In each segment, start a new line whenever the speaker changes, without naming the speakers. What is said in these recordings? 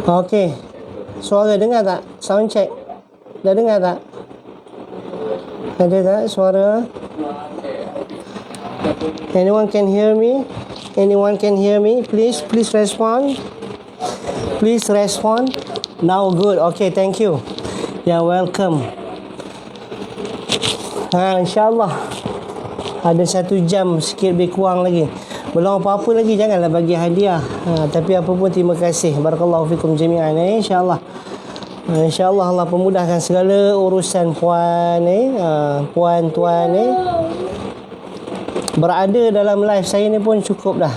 Okey. Suara dengar tak? Sound check. Dah dengar tak? Ada tak suara? Anyone can hear me? Anyone can hear me? Please respond. Please respond. Now good. Okay, thank you. Yeah, welcome. InsyaAllah ada 1 jam sikit lebih kurang lagi. Belum apa-apa lagi, janganlah bagi hadiah. Tapi apa pun terima kasih. Barakallahu fikum jami'an. InsyaAllah. InsyaAllah Allah pemudahkan segala urusan puan puan tuan berada dalam live saya ni pun cukup dah.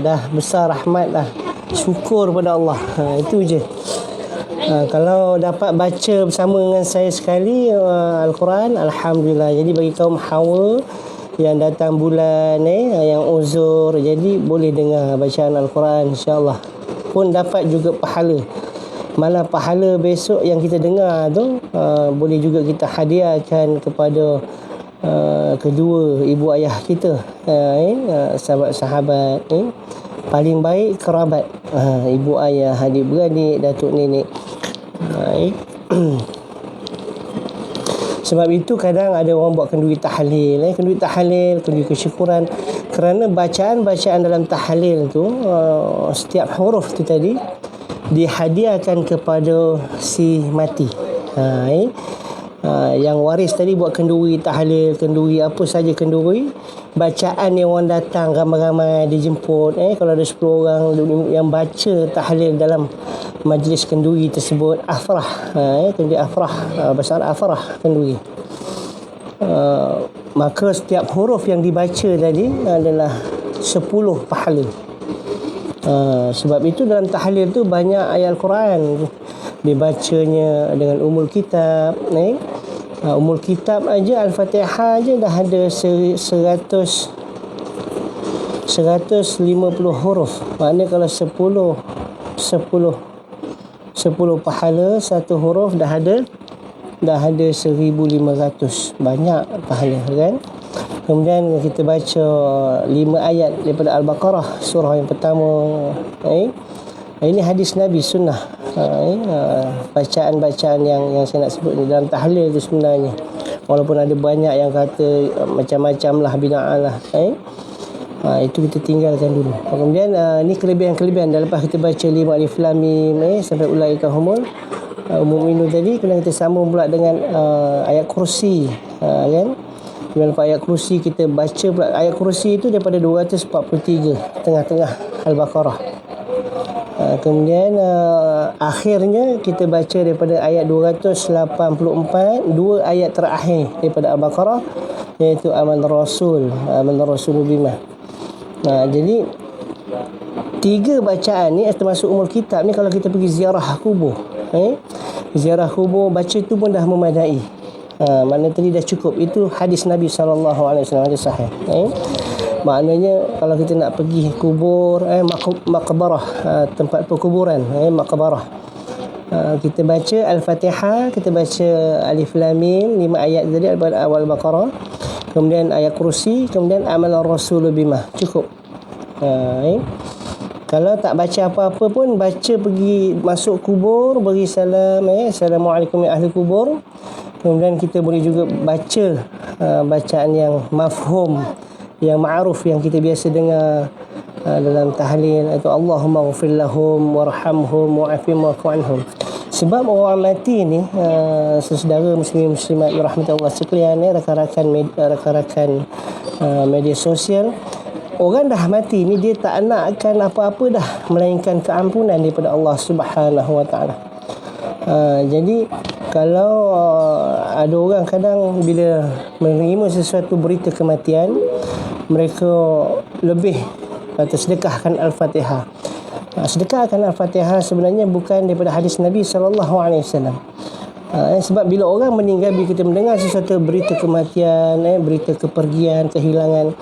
Dah besar rahmat dah. Syukur pada Allah. Itu je. Kalau dapat baca bersama dengan saya sekali Al-Quran, Alhamdulillah. Jadi bagi kaum hawa yang datang bulan yang uzur, jadi boleh dengar bacaan Al-Quran, insyaAllah pun dapat juga pahala. Malah pahala besok yang kita dengar tu boleh juga kita hadiahkan kepada kedua ibu ayah kita, sahabat-sahabat paling baik kerabat, ibu ayah, adik beradik, datuk nenek. Sebab itu kadang ada orang buat kenduri tahlil, kenduri kesyukuran, kerana bacaan-bacaan dalam tahlil tu setiap huruf tu tadi dihadiahkan kepada si mati. Yang waris tadi buat kenduri tahlil, kenduri apa saja kenduri, bacaan yang orang datang ramai-ramai dijemput, kalau ada 10 orang yang baca tahlil dalam majlis kenduri tersebut, afrah, kenduri afrah, bahasa Arab afrah kenduri, maka setiap huruf yang dibaca tadi adalah 10 pahala. Sebab itu dalam tahlil tu banyak ayat Al-Quran dibacanya dengan umul kitab. Umul kitab aja, Al-Fatihah aja dah ada 150 huruf. Maknanya kalau 10 pahala satu huruf dah ada 1,500. Banyak pahala kan. Kemudian kita baca 5 ayat daripada Al-Baqarah, surah yang pertama. Ini hadis Nabi, sunnah. Bacaan-bacaan yang saya nak sebut ni dalam tahlil tu sebenarnya. Walaupun ada banyak yang kata macam-macam lah, bid'ah lah. Itu kita tinggalkan dulu. Kemudian ni kelebihan-kelebihan. Dan lepas kita baca 5 alif lam mim sampai ulaika humul mu'minun tadi, kemudian kita sambung pula dengan ayat kursi, kan. Kemudian lepas ayat kursi kita baca pula ayat kursi itu daripada 243 tengah-tengah Al-Baqarah. Kemudian akhirnya kita baca daripada ayat 284, 2 ayat terakhir daripada Al-Baqarah, iaitu aman rasul bima. Jadi 3 bacaan ni termasuk umul kitab ni, kalau kita pergi ziarah kubur, ziarah kubur baca tu pun dah memadai. Maknanya tadi dah cukup. Itu hadis Nabi SAW, hadis sahih. Maknanya kalau kita nak pergi kubur, maqbarah, tempat perkuburan, maqbarah, kita baca Al-Fatihah, kita baca alif lam mim 5 ayat tadi daripada awal Baqarah, kemudian ayat kursi, kemudian amalan rasul bima, cukup. Kalau tak baca apa-apa pun, baca pergi masuk kubur, beri salam, Assalamualaikum ya ahli kubur. Kemudian kita boleh juga baca bacaan yang mafhum, yang ma'ruf, yang kita biasa dengar dalam tahlil, itu Allahumma ghfir lahum warhamhum wa'afihim wa'fu anhum. Sebab orang mati ni, saudara muslimin muslimat rahmatullah sekalian, rakan-rakan media sosial, orang dah mati ni dia tak nakkan apa-apa dah melainkan keampunan daripada Allah Subhanahu wa taala. Jadi kalau ada orang kadang bila menerima sesuatu berita kematian, mereka lebih sedekahkan Al-Fatihah. Sedekahkan Al-Fatihah sebenarnya bukan daripada hadis Nabi SAW. Sebab bila orang meninggal, bila kita mendengar sesuatu berita kematian, berita kepergian, kehilangan,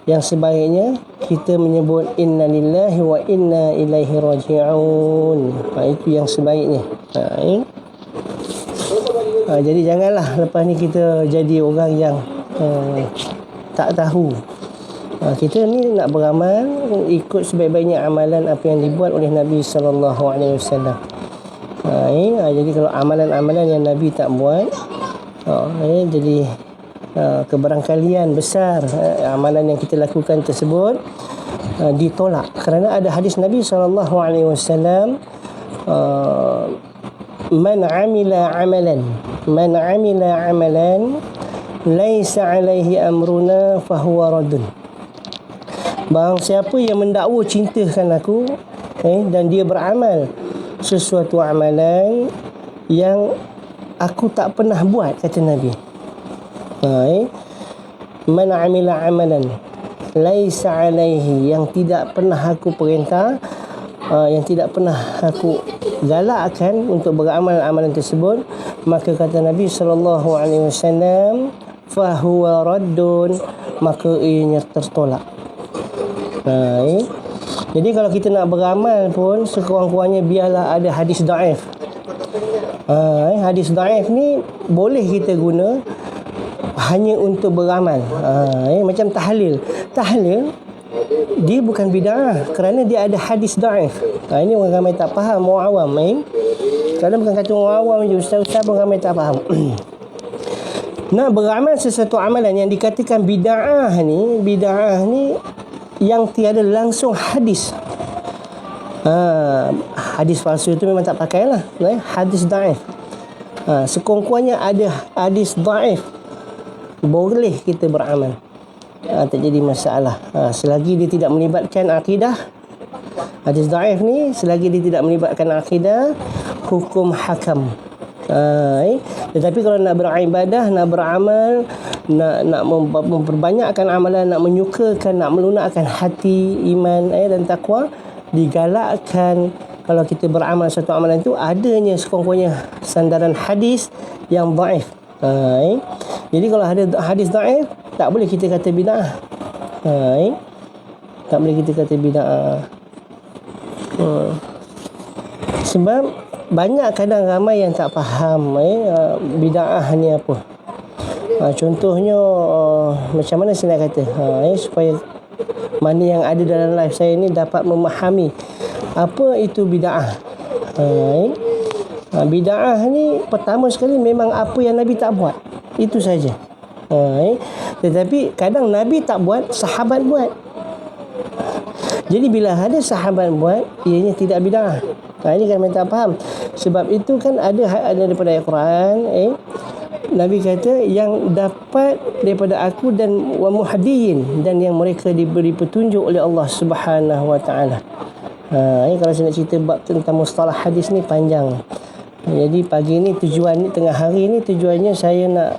yang sebaiknya kita menyebut inna lillahi wa inna ilaihi raji'un. Itu yang sebaiknya. Jadi janganlah lepas ni kita jadi orang yang tak tahu Kita ni nak beramal ikut sebaik-baiknya amalan apa yang dibuat oleh Nabi sallallahu alaihi wasallam. Jadi kalau amalan-amalan yang Nabi tak buat, jadi kebarangkalian besar amalan yang kita lakukan tersebut ditolak kerana ada hadis Nabi sallallahu alaihi wasallam, man amila amalan laisa alaihi amruna fahuwa raddun. Barang siapa yang mendakwa cintakan aku dan dia beramal sesuatu amalan yang aku tak pernah buat, kata Nabi. Man amila amalan laisa alaihi, yang tidak pernah aku perintah, yang tidak pernah aku galakkan untuk beramal amalan tersebut, maka kata Nabi sallallahu alaihi wasallam, fahuwa raddun, maka ianya tertolak. Jadi kalau kita nak beramal pun sekurang-kurangnya biarlah ada hadis daif. Hadis daif ni boleh kita guna hanya untuk beramal. Macam tahlil dia bukan bid'ah kerana dia ada hadis daif. Ini orang ramai tak faham, orang awam. Kadang bukan kata orang awam je, ustaz-ustaz pun ramai tak faham. Nak beramal sesuatu amalan yang dikatakan bid'ah ni yang tiada langsung hadis. Hadis palsu itu memang tak pakai lah. Hadis daif. Sekurang-kurangnya ada hadis daif, boleh kita beramal. Tak jadi masalah. Selagi dia tidak melibatkan akidah. Hadis daif ni selagi dia tidak melibatkan akidah, hukum hakam. Tetapi kalau nak beribadah, nak beramal, nak memperbanyakkan amalan, nak menyukakan, nak melunakkan hati, iman dan takwa, digalakkan kalau kita beramal satu amalan itu adanya sekurang-kurangnya sandaran hadis yang dhaif. Jadi kalau ada hadis dhaif, tak boleh kita kata bid'ah. Tak boleh kita kata bid'ah. Sebab banyak kadang ramai yang tak faham bid'ah ni apa. Contohnya macam mana saya nak kata, supaya mana yang ada dalam live saya ni dapat memahami apa itu bid'ah. Bid'ah ni pertama sekali memang apa yang Nabi tak buat, itu saja. Tetapi kadang Nabi tak buat, sahabat buat. Jadi bila ada sahabat buat, ianya tidak bid'ah. Ini kan mereka tak faham. Sebab itu kan ada daripada Al-Quran, Nabi kata yang dapat daripada aku dan wa muhadiyin, dan yang mereka diberi petunjuk oleh Allah Subhanahu wa taala. Kalau saya nak cerita bab tentang mustalah hadis ni panjang. Jadi pagi ni tujuan ni, tengah hari ni tujuannya saya nak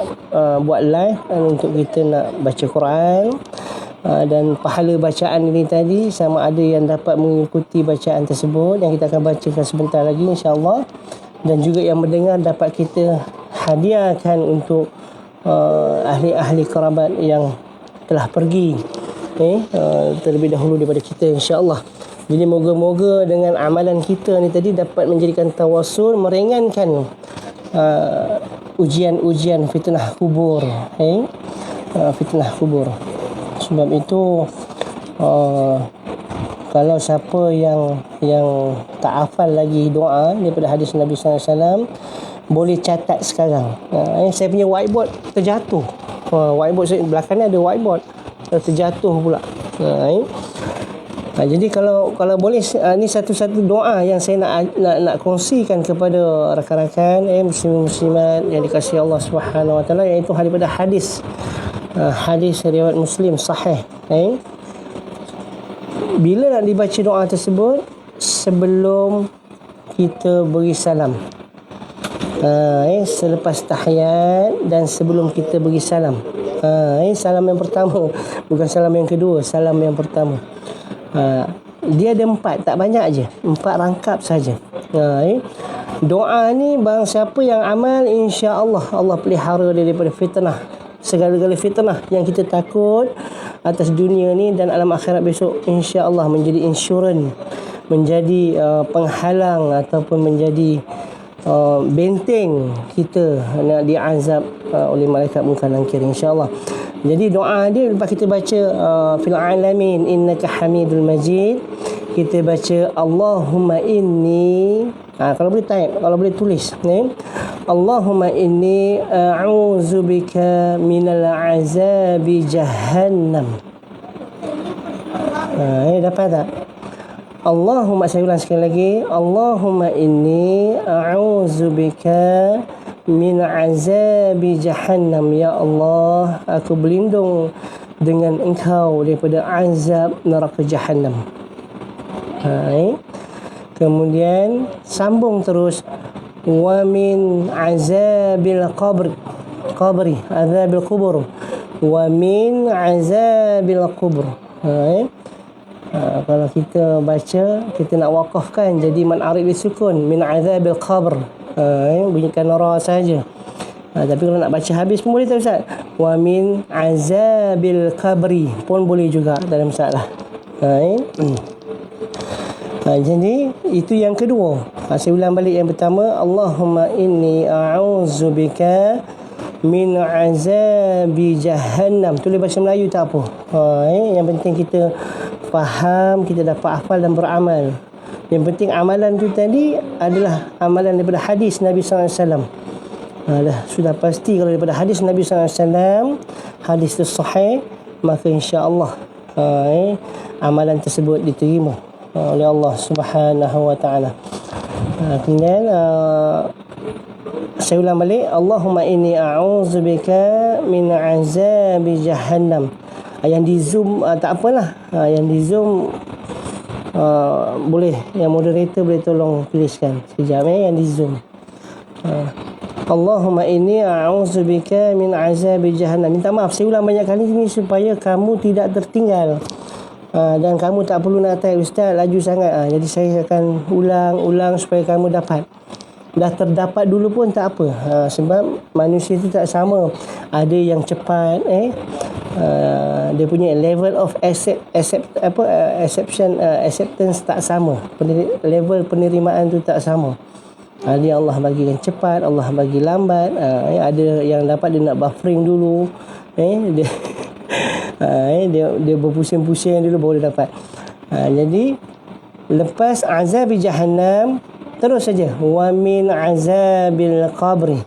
buat live untuk kita nak baca Quran. Dan pahala bacaan ini tadi sama ada yang dapat mengikuti bacaan tersebut yang kita akan bacakan sebentar lagi insya-Allah, dan juga yang mendengar dapat kita hadiahkan untuk ahli-ahli kerabat yang telah pergi terlebih dahulu daripada kita insya-Allah. Jadi moga-moga dengan amalan kita ni tadi dapat menjadikan tawassul, meringankan ujian-ujian fitnah kubur. Fitnah kubur. Sebab itu kalau siapa yang tak hafal lagi doa daripada hadis Nabi sallallahu alaihi wasallam, boleh catat sekarang. Saya punya whiteboard terjatuh. Whiteboard saya belakang ni ada whiteboard terjatuh pula. Jadi kalau boleh, ni satu-satu doa yang saya nak kongsikan kepada rakan-rakan muslim-muslimat yang dikasihi Allah Subhanahu wa taala, iaitu daripada hadis riwayat Muslim sahih. Bila nak dibaca doa tersebut, sebelum kita beri salam, selepas tahiyat dan sebelum kita beri salam. Salam yang pertama, bukan salam yang kedua, salam yang pertama. Dia ada 4, tak banyak je, 4 rangkap saja. Doa ni barang siapa yang amal, insya-Allah Allah pelihara dia daripada fitnah, segala-gala fitnah yang kita takut atas dunia ni dan alam akhirat besok, insya-Allah menjadi insurans, menjadi penghalang ataupun menjadi benteng kita nak diazab oleh malaikat munkar nakir insya-Allah. Jadi doa dia lepas kita baca fil alamin innaka hamidul majid, kita baca Allahumma inni, kalau boleh type, kalau boleh tulis ni, Allahumma inni a'udzubika minal azabi jahannam. Dapat tak? Allahumma, saya ulang sekali lagi, Allahumma inni a'udzubika min azabi jahannam. Ya Allah, aku berlindung dengan Engkau daripada azab neraka Jahannam. Kemudian sambung terus, wa min azabil qabri azabil kubur, wa min azabil kubur. Kalau kita baca, kita nak wakafkan jadi man arid disukun min azabil qabr, bunyikan ra saja. Tapi kalau nak baca habis pun boleh tak Ustaz? Wa min azabil qabri pun boleh juga, tak ada masalah. Jadi itu yang kedua. Saya ulang balik yang pertama, Allahumma inni a'udzubika min azabi jahannam. Tulis bahasa Melayu tak apa. Yang penting kita faham, kita dapat hafal dan beramal. Yang penting amalan tu tadi adalah amalan daripada hadis Nabi SAW. Sudah pasti kalau daripada hadis Nabi SAW, hadis itu sahih, maka insya-Allah amalan tersebut diterima oleh Allah Subhanahu wa taala. Kemudian saya ulang balik, Allahumma inni a'udzubika min azabi jahannam. Yang di zoom tak apalah, yang di zoom boleh, yang moderator boleh tolong tuliskan sekejap yang di zoom. Allahumma inni a'udzubika min azabi jahannam. Minta maaf saya ulang banyak kali ini supaya kamu tidak tertinggal. Dan kamu tak perlu nak type, Ustaz laju sangat. Jadi saya akan ulang supaya kamu dapat. Dah terdapat dulu pun tak apa. Sebab manusia itu tak sama. Ada yang cepat, dia punya level of acceptance tak sama. Level penerimaan tu tak sama. Ada Allah bagi yang cepat, Allah bagi lambat. Ada yang dapat dia nak buffering dulu. Dia berpusing-pusing dulu baru dia dapat. Jadi lepas azabi jahannam, terus saja wa min azabil qabri.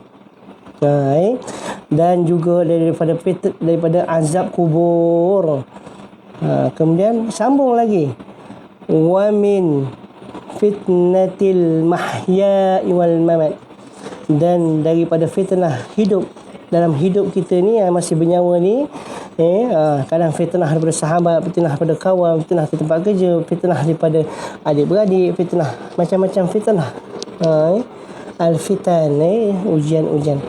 Dan juga daripada azab kubur. Kemudian sambung lagi, wa min fitnatil mahya wal mamat, dan daripada fitnah hidup. Dalam hidup kita ni yang masih bernyawa ni, kadang fitnah daripada sahabat, fitnah daripada kawan, fitnah di tempat kerja, fitnah daripada adik-beradik, fitnah macam-macam fitnah. Al-fitan, ujian-ujian.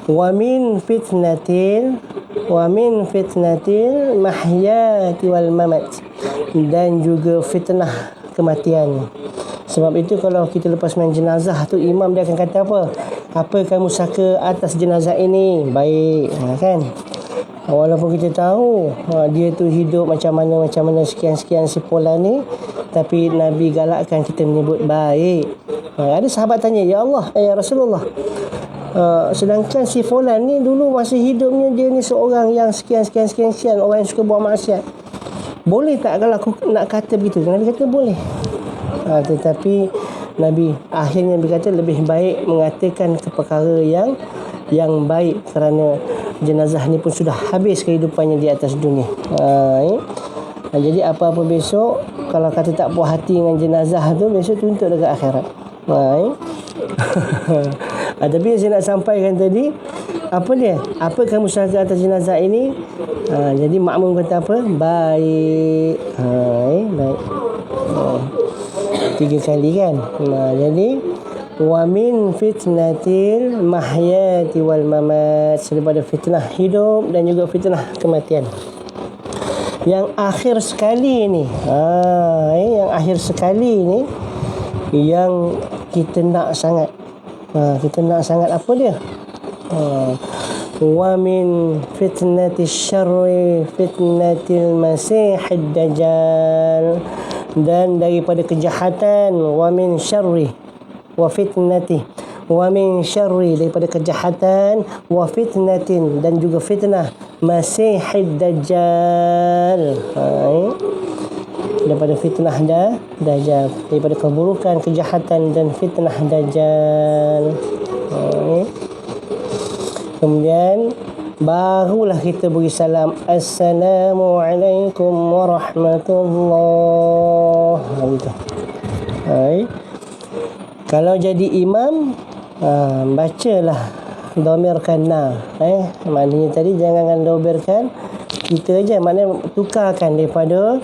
Wa min fitnatil mahyati wal mamat, dan juga fitnah kematian. Sebab itu kalau kita lepas main jenazah tu, imam dia akan kata apa? Apa kamu sangka atas jenazah ini? Baik, kan? Walaupun kita tahu dia tu hidup macam mana sekian-sekian si Fulan ni, tapi Nabi galakkan kita menyebut baik. Ada sahabat tanya, ya Allah, ya Rasulullah, sedangkan si Fulan ni dulu masih hidupnya dia ni seorang yang sekian, orang yang suka buat maksiat. Boleh tak kalau aku nak kata begitu? Nabi kata boleh. Tetapi Nabi akhirnya berkata lebih baik mengatakan perkara yang baik, kerana jenazah ni pun sudah habis kehidupannya di atas dunia. Jadi apa-apa besok kalau kata tak puas hati dengan jenazah tu, besok tuntut dekat akhirat. Tapi yang saya nak sampaikan tadi, apa dia? Apa kamu sangka atas jenazah ini? Jadi makmum kata apa? Baik. Baik. 3 kali kan. Jadi wa min fitnatil mahyati wal mamat, daripada fitnah hidup dan juga fitnah kematian. Yang akhir sekali ni, yang akhir sekali ni yang kita nak sangat. Kita nak sangat apa dia? Wa min fitnatis syarri fitnatil masihid dajjal, dan daripada kejahatan, wa min syarri wa fitnati wa min syarri, daripada kejahatan, wa fitnatin, dan juga fitnah, Masihid Dajjal. Daripada fitnah Dajjal, daripada keburukan, kejahatan dan fitnah Dajjal. Kemudian barulah kita beri salam, Assalamualaikum warahmatullahi wabarakatuh. Kalau jadi imam, bacalah domirkan na. Maknanya tadi jangan domirkan kita aja, maknanya tukarkan daripada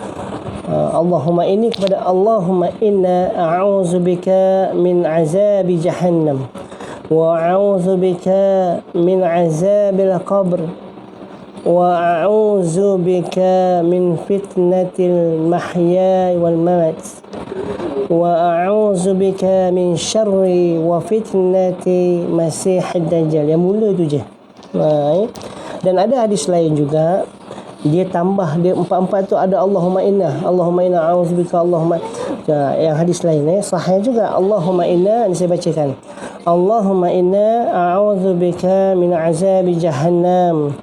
Allahumma inni kepada Allahumma inna a'udzubika min azabi jahannam wa a'udzubika min azabil qabr wa a'udzubika min fitnatil mahya wal mamat wa a'udzubika min syarri wa fitnati masihid dajjal. Yang mula tu je. Dan ada hadis lain juga, dia tambah, dia empat-empat tu ada Allahumma inna a'udzubika, Allahumma. Yang hadis lain sahih juga, Allahumma inna, ini saya bacakan, Allahumma inna a'udzubika min azabi jahannam,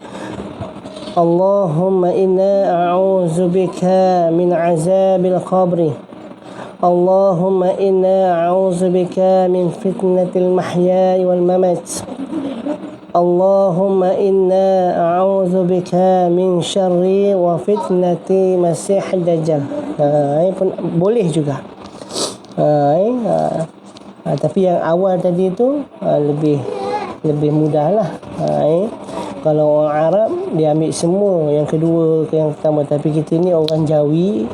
Allahumma inna a'udzubika min azabil qabri, Allahumma inna a'udzubika min fitnatil mahya wal mamat, Allahumma inna a'udzubika min syarri wa fitnati masihid dajjal. Pun boleh juga. Tapi yang awal tadi tu lebih mudahlah. Kalau orang Arab dia ambil semua, yang kedua ke yang pertama. Tapi kita ni orang Jawi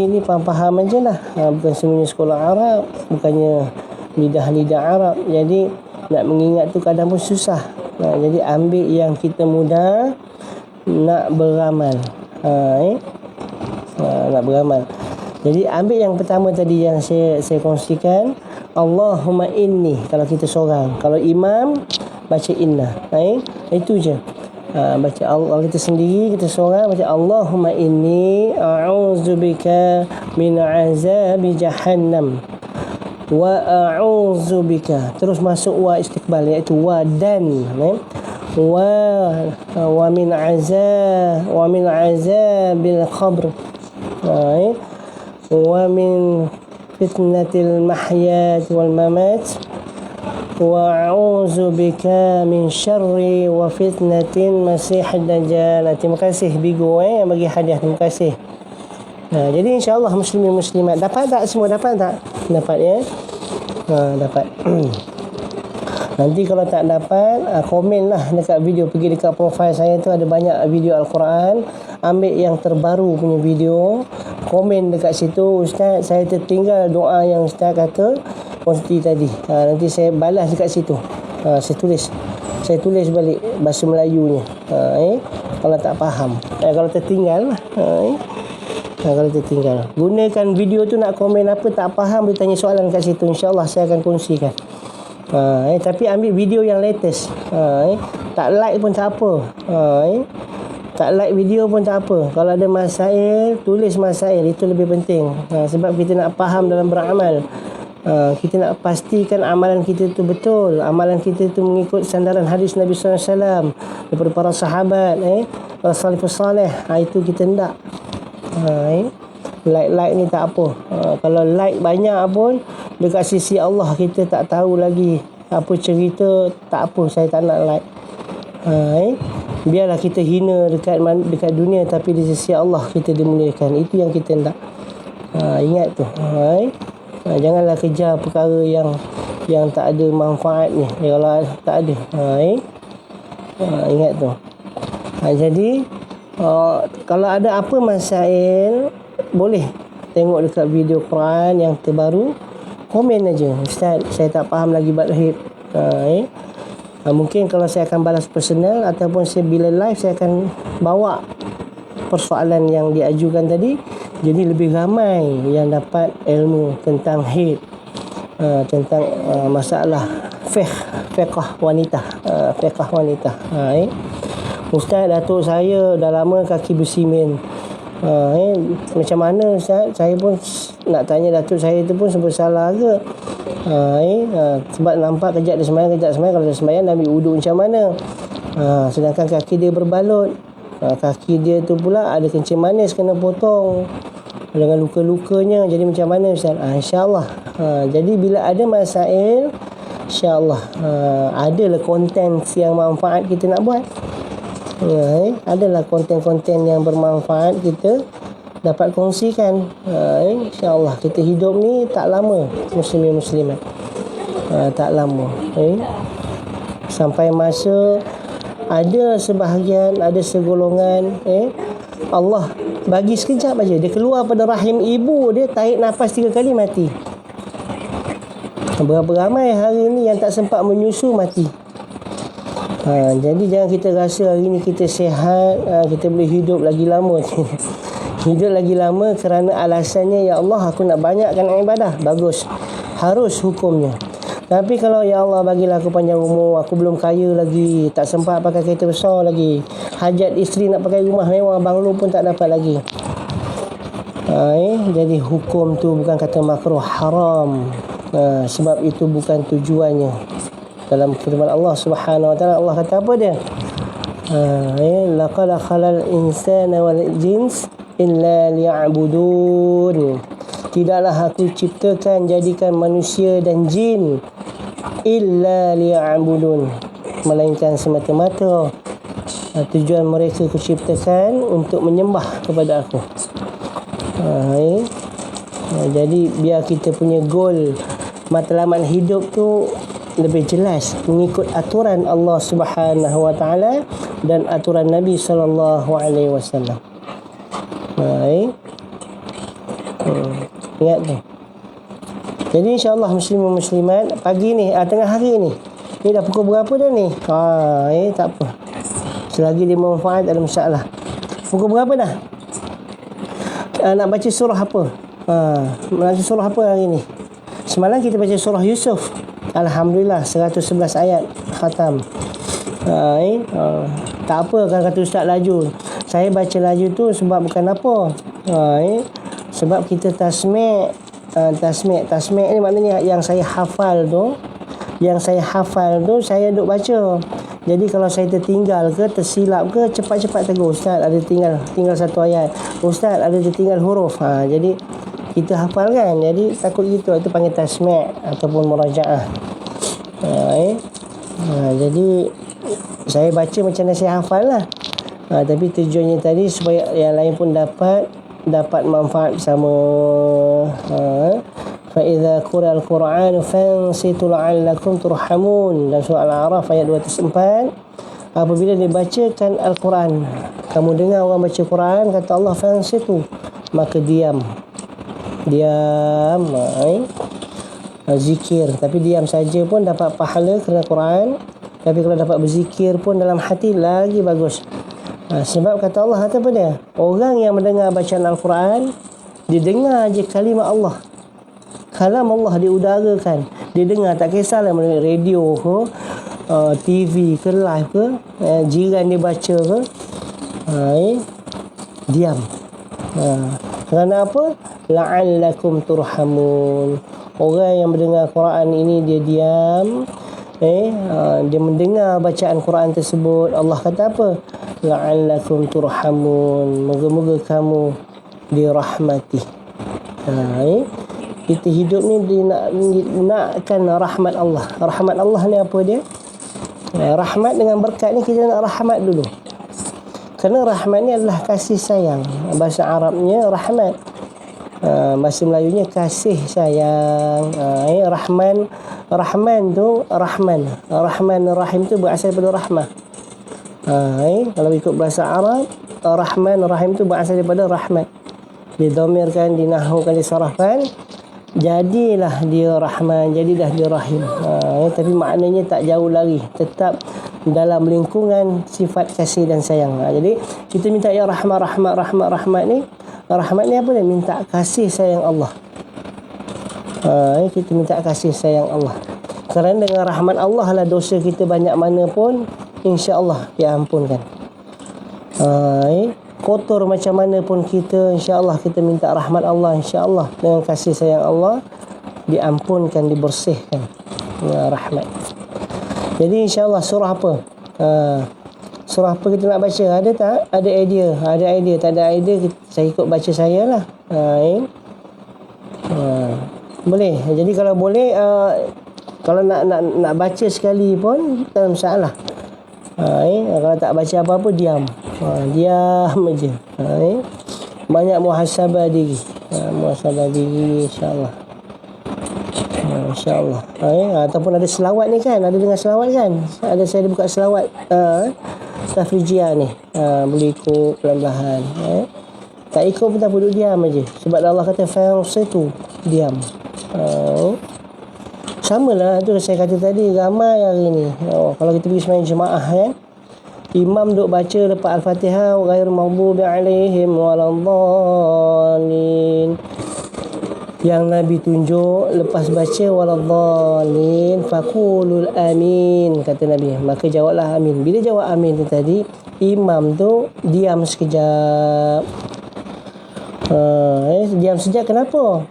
ni faham aje lah. Bukan semuanya sekolah Arab, bukannya lidah-lidah Arab. Jadi nak mengingat tu kadang pun susah. Jadi ambil yang kita mudah nak beramal. Nak beramal. Jadi ambil yang pertama tadi yang saya kongsikan, Allahumma inni kalau kita seorang. Kalau imam baca inna. Itu je. Baca Allah, kita sendiri, kita seorang baca Allahumma inni a'udzubika min azabi jahannam wa a'udzubika, terus masuk wa istiqbal, iaitu wa dan wa min azabil qabr wa min fitnatil mahya wal mamat wa a'udzubika min syarri wa fitnatin masihid dajjal. Terima kasih Bigo yang bagi hadiah, terima kasih. Jadi insya-Allah muslimin muslimat dapat tak semua? Dapat tak? Dapat ya. Dapat. Nanti kalau tak dapat, komen lah dekat video. Pergi dekat profil saya tu ada banyak video Al-Quran. Ambil yang terbaru punya video, komen dekat situ, Ustaz saya tertinggal doa yang Ustaz kata kongsi tadi. Nanti saya balas dekat situ. Saya tulis balik bahasa Melayunya. Kalau tak faham, kalau tertinggal lah. Kalau tertinggal, gunakan video tu nak komen apa tak faham, boleh tanya soalan kat situ. InsyaAllah saya akan kongsikan. Tapi ambil video yang latest. Tak like pun tak apa. Tak like video pun tak apa. Kalau ada masail, tulis masail. Itu lebih penting. Sebab kita nak faham dalam beramal. Kita nak pastikan amalan kita tu betul. Amalan kita tu mengikut sandaran hadis Nabi SAW daripada para sahabat, para salafus salih. Itu kita nak. Like ni tak apa. Kalau like banyak pun, dekat sisi Allah kita tak tahu lagi apa cerita. Tak apa, saya tak nak like. Biarlah kita hina dekat dunia, tapi di sisi Allah kita dimuliakan. Itu yang kita nak. Ingat tu. Janganlah kejar perkara yang tak ada manfaatnya. Kalau tak ada. Ingat tu. Jadi kalau ada apa masail, boleh tengok dekat video Quran yang terbaru, komen aja, Ustaz saya tak faham lagi bab tauhid. Mungkin kalau saya akan balas personal, ataupun saya bila live saya akan bawa persoalan yang diajukan tadi, jadi lebih ramai yang dapat ilmu tentang haid, tentang masalah fiqh wanita. Ustaz, datuk saya dah lama kaki bersimen. Macam mana Ustaz? Saya pun nak tanya datuk saya tu pun sebab salah ke. Sebab nampak kejap dia sembahyang. Kalau dia sembahyang dia ambil wuduk macam mana. Sedangkan kaki dia berbalut. Kaki dia tu pula ada kencing manis kena potong dengan luka-lukanya. Jadi macam mana Ustaz? InsyaAllah. Jadi bila ada masail, InsyaAllah adalah konten yang manfaat kita nak buat. Adalah konten-konten yang bermanfaat kita dapat kongsikan. InsyaAllah kita hidup ni tak lama, muslimin muslimat. Tak lama. Sampai masa ada sebahagian, ada segolongan Allah bagi sekejap aja dia keluar pada rahim ibu dia, tarik nafas 3 kali mati. Berapa ramai hari ni yang tak sempat menyusu mati. Jadi jangan kita rasa hari ni kita sihat, kita boleh hidup lagi lama. Hidup lagi lama kerana alasannya, ya Allah aku nak banyakkan ibadah. Bagus, harus hukumnya. Tapi kalau ya Allah bagilah aku panjang umur, aku belum kaya lagi, tak sempat pakai kereta besar lagi, hajat isteri nak pakai rumah mewah, banglo pun tak dapat lagi. Jadi hukum tu bukan kata makruh, haram. Sebab itu bukan tujuannya. Dalam firman Allah Subhanahu wa taala, Allah kata apa dia? Laqad khalal insana wal jins illa liya'budun. Tidaklah aku ciptakan, jadikan manusia dan jin illa liya'budun, melainkan semata-mata tujuan mereka aku ciptakan untuk menyembah kepada aku. Jadi biar kita punya goal, matlamat hidup tu lebih jelas, mengikut aturan Allah Subhanahu wa taala dan aturan Nabi sallallahu alaihi wasallam. Ingat tu. Jadi insya-Allah muslimin muslimat, pagi ni tengah hari ni dah pukul berapa dah ni? Tak apa. Selagi dia manfaat ada masalah. Pukul berapa dah? Nak baca surah apa? Baca surah apa hari ni? Semalam kita baca surah Yusuf. Alhamdulillah 111 ayat khatam. Tak apa kan kata Ustaz laju. Saya baca laju tu sebab bukan apa. Sebab kita tasmi'. Tasmi' ni maknanya yang saya hafal tu, saya duk baca. Jadi kalau saya tertinggal ke, tersilap ke, cepat-cepat tegur, Ustaz ada tinggal satu ayat, Ustaz ada tertinggal huruf. Jadi kita hafal kan, jadi takut gitu, itu panggil tasmi' ataupun murajaah. Jadi saya baca macam mana saya hafal lah. Tapi tujuannya tadi supaya yang lain pun dapat manfaat bersama. Fa idza quri'a al-Qur'an fansitu la'allakum turhamun, dalam surah Al-A'raf ayat 204. Apabila dibacakan Al-Quran, kamu dengar orang baca Quran, kata Allah fansitu, maka diam. Zikir, tapi diam saja pun dapat pahala kerana Quran. Tapi kalau dapat berzikir pun dalam hati lagi bagus. Sebab kata Allah, kata apa dia? Orang yang mendengar bacaan Al-Quran, dia dengar je kalimah Allah, kalam Allah diudarakan, dia dengar, tak kisahlah melalui radio ke, TV ke, live ke, jiran dia baca ke, diam. Kerana apa? La'allakum turhamun. Orang yang mendengar Quran ini dia diam, dia mendengar bacaan Quran tersebut. Allah kata apa? La'allakum turhamun, moga-moga kamu dirahmati. Kita hidup ni nakkan rahmat Allah. Rahmat Allah ni apa dia? Rahmat dengan berkat ni kita nak rahmat dulu. Kerana rahmat ni adalah kasih sayang. Bahasa Arabnya rahmat, bahasa Melayunya kasih sayang. Rahman tu Rahman Rahim tu berasal daripada rahmah. Kalau ikut bahasa Arab, Rahman Rahim tu berasal daripada rahmat. Didomirkan, dinahukan, disarafkan, jadilah dia Rahman, jadilah dia Rahim. Tapi maknanya tak jauh lagi, tetap dalam lingkungan sifat kasih dan sayang. Jadi kita minta ya rahmat ni. Rahmat ni apa dia? Minta kasih sayang Allah. Kita minta kasih sayang Allah. Kerana dengan rahmat Allah lah dosa kita banyak mana pun insya-Allah diampunkan. Kotor macam mana pun kita, insya-Allah kita minta rahmat Allah, insya-Allah dengan kasih sayang Allah diampunkan, dibersihkan. Rahmat. Jadi insya-Allah surah apa? Surah apa kita nak baca? Ada tak? Ada idea? Ada idea? Tak ada idea, saya ikut baca saya lah. Boleh. Jadi kalau boleh, kalau nak baca sekali pun tak ada masalah. Kalau tak baca apa-apa, diam. Diam aja. Banyak muhasabah diri. Muhasabah diri, insya-Allah. InsyaAllah. Ataupun ada selawat ni kan, ada dengar selawat kan, saya ada buka selawat Tafrijiyah ni, boleh ikut perlahan-lahan. Tak ikut pun tak, duduk diam aja. Sebab Allah kata fa'ansitu, diam. Sama lah tu saya kata tadi, ramai hari ni. Kalau kita pergi sembahyang jemaah kan, imam duk baca lepas Al-Fatihah, ghairil maghdubi alaihim waladdallin. Yang Nabi tunjuk lepas baca waladhdallin faqulul amin, kata Nabi, maka jawablah amin. Bila jawab amin tu tadi, imam tu diam sekejap. Diam sekejap kenapa?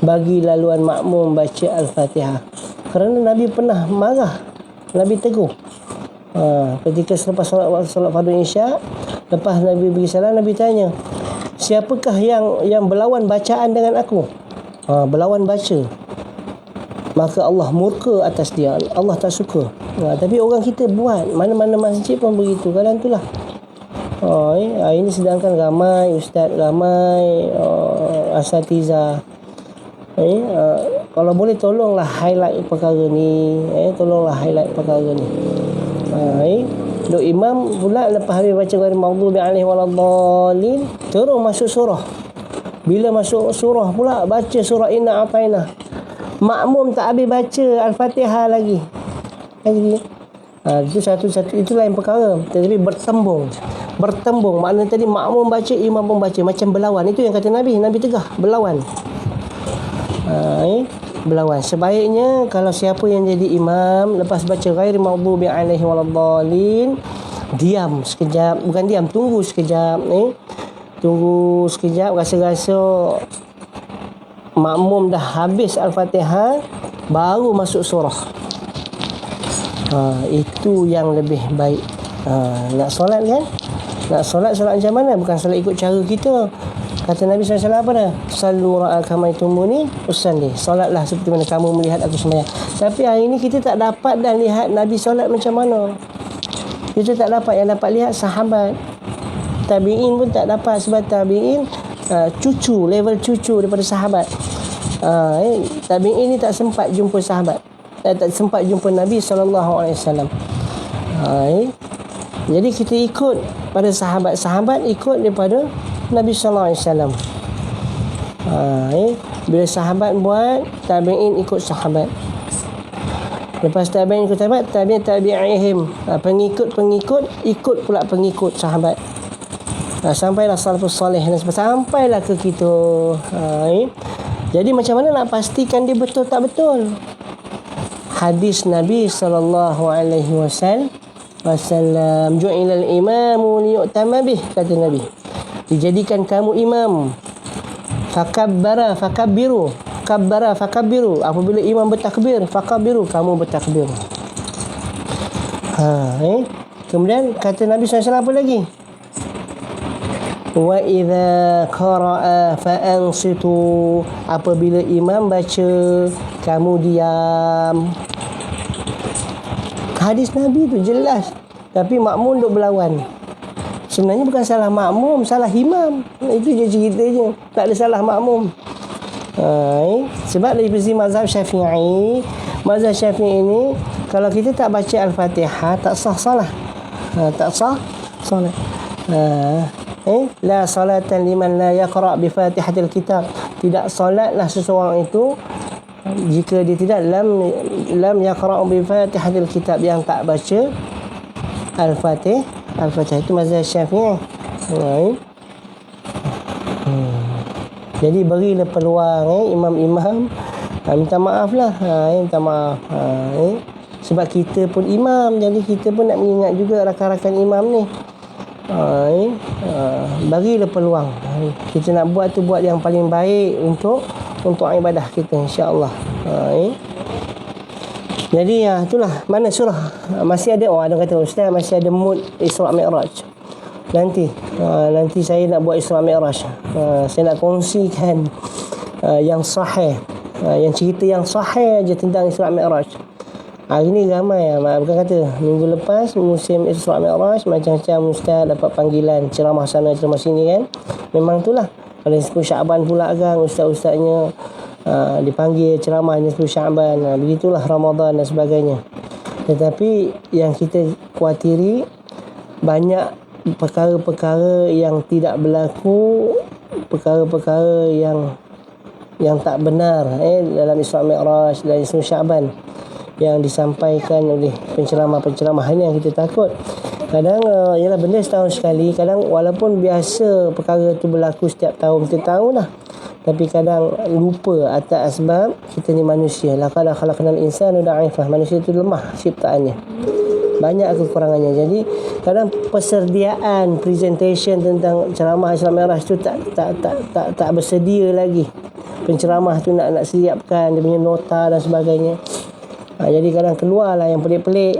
Bagi laluan makmum baca Al-Fatihah. Kerana Nabi pernah marah, Nabi tegur. Ketika selepas solat fardu Isya, lepas Nabi bagi salam, Nabi tanya, siapakah yang berlawan bacaan dengan aku? Berlawan baca. Maka Allah murka atas dia. Allah tak suka. Tapi orang kita buat. Mana-mana masjid pun begitu. Kadang itulah. Ini sedangkan ramai ustaz, ramai asatiza. Kalau boleh tolonglah highlight perkara ni. Tolonglah highlight perkara ni. Duk imam pula lepas habis baca ghairil maghdubi alaihim waladdallin, terus masuk surah. Bila masuk surah pula baca surah Inna A'tainah. Makmum tak habis baca Al-Fatihah lagi. Itu satu-satu, itu lain perkara. Tetapi bertembung. Maknanya tadi makmum baca, imam pun baca, macam berlawan. Itu yang kata Nabi tegah, berlawan. Berlawan. Sebaiknya kalau siapa yang jadi imam lepas baca ghairil maghdubi alaihim waladdallin, diam sekejap. Bukan diam, tunggu sekejap. Tunggu sekejap, rasa-rasa makmum dah habis Al-Fatihah, baru masuk surah. Itu yang lebih baik. Nak solat kan? Nak solat macam mana? Bukan solat ikut cara kita. Kata Nabi SAW apa dah? Sallu ra'akamaitumuni usalli. Solatlah seperti mana kamu melihat aku sembahyang. Tapi hari ini kita tak dapat dah lihat Nabi solat macam mana. Kita tak dapat. Yang dapat lihat sahabat. Tabi'in pun tak dapat. Sebab tabi'in level cucu daripada sahabat. Tabi'in ni tak sempat jumpa sahabat. Tak sempat jumpa Nabi SAW. Jadi kita ikut pada sahabat-sahabat, ikut daripada Nabi SAW. Bila sahabat buat, tabi'in ikut sahabat. Lepas tabi'in ikut sahabat, tabi'ihim, pengikut ikut pula pengikut sahabat. Sampailah salafus soleh, sampailah ke kita. Jadi macam mana nak pastikan dia betul tak betul? Hadis Nabi SAW, ju'ilal imamu liyu'tama bih, kata Nabi, dijadikan kamu imam. Fakabbiru. Apabila imam bertakbir, fakabbiru, kamu bertakbir. Kemudian kata Nabi SAW apa lagi? Wa idza qara'a fa'ansitu. Apabila imam baca, kamu diam. Hadis Nabi tu jelas. Tapi makmum duk berlawan. Sebenarnya bukan salah makmum, salah imam. Itu je ceritanya. Tak ada salah makmum. Sebab dari sisi mazhab Syafi'i, mazhab Syafi'i ini, kalau kita tak baca Al-Fatihah, tak sah salah. Tak sah salat. La salatan liman la yaqra' bi Fatihatil Kitab. Tidak salatlah seseorang itu jika dia tidak lam yaqra' bi Fatihatil Kitab, yang tak baca Al-Fatihah. Itu mazhab Syafi'i. Jadi berilah peluang imam-imam, minta maaf lah. Minta maaf. Sebab kita pun imam, jadi kita pun nak mengingat juga rakan-rakan imam ni. Berilah peluang. Kita nak buat tu, buat yang paling baik untuk untuk ibadah kita, insya-Allah. Jadi itulah mana surah masih ada. Ada kata ustaz masih ada mood Isra Mi'raj. Nanti saya nak buat Isra Mi'raj. Saya nak kongsikan yang sahih, yang cerita yang sahih aja tentang Isra Mi'raj. Hari ni ramai bukan kata minggu lepas musim Isra Mi'raj macam-macam ustaz dapat panggilan ceramah sana ceramah sini kan. Memang itulah. Kalau 10 Syaban pula kan ustaz-ustaznya dipanggil ceramah 10 Syaban. Begitulah Ramadan dan sebagainya. Tetapi yang kita khawatiri banyak perkara-perkara yang tidak berlaku, perkara-perkara yang tak benar dalam Isra Mi'raj dan 10 Syaban yang disampaikan oleh penceramah-penceramah. Ini yang kita takut. Kadang ialah benda setahun sekali. Kadang walaupun biasa perkara tu berlaku setiap tahun, kita tahu dah. Tapi kadang lupa atas sebab kita ni manusia. Laqad khalaqnal insana da'ifah. Manusia tu lemah ciptaannya. Banyak kekurangannya. Jadi kadang persediaan presentation tentang ceramah Isra Mi'raj tu tak bersedia lagi. Penceramah tu nak siapkan dia punya nota dan sebagainya. Jadi kadang keluarlah yang pelik-pelik.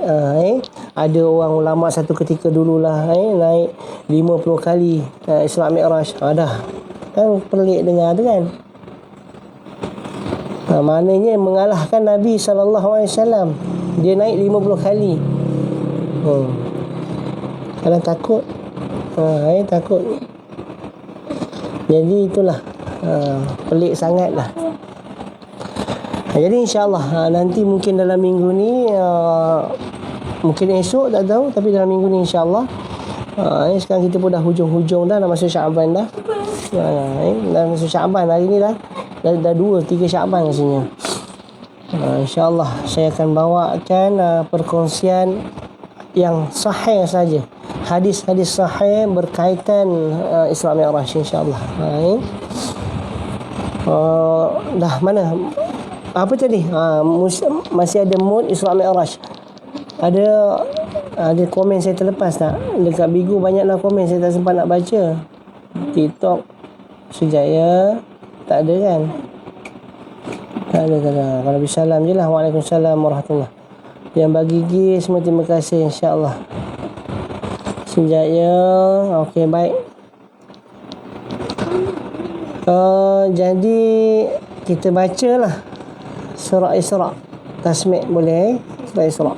Ada orang ulama satu ketika dululah naik 50 kali Isra Mi'raj. Dah kan pelik dengar tu kan. Maknanya mengalahkan Nabi SAW. Dia naik 50 kali. Kadang takut. Takut. Jadi itulah pelik sangat lah. Jadi insyaAllah nanti mungkin dalam minggu ni, mungkin esok tak tahu, tapi dalam minggu ni insyaAllah. Sekarang kita pun dah hujung-hujung dah masuk Syaban dah. Dah masuk Syaban hari ni dah 2-3 Syaban rasanya. InsyaAllah saya akan bawakan perkongsian yang sahih saja. Hadis-hadis sahih berkaitan Isra Mi'raj insyaAllah. Dah mana? Apa tadi? Masih ada mood Isra Mi'raj. Ada komen saya terlepas tak? Dekat Bigo banyaklah komen saya tak sempat nak baca. TikTok Sejaya tak ada kan? Tak ada. Kalau bisalam je lah. Waalaikumsalam warahmatullahi. Yang bagi gift semua terima kasih insya-Allah. Sejaya. Okey baik. Jadi kita bacalah surah Isra. Tasmi' boleh? Surah Isra.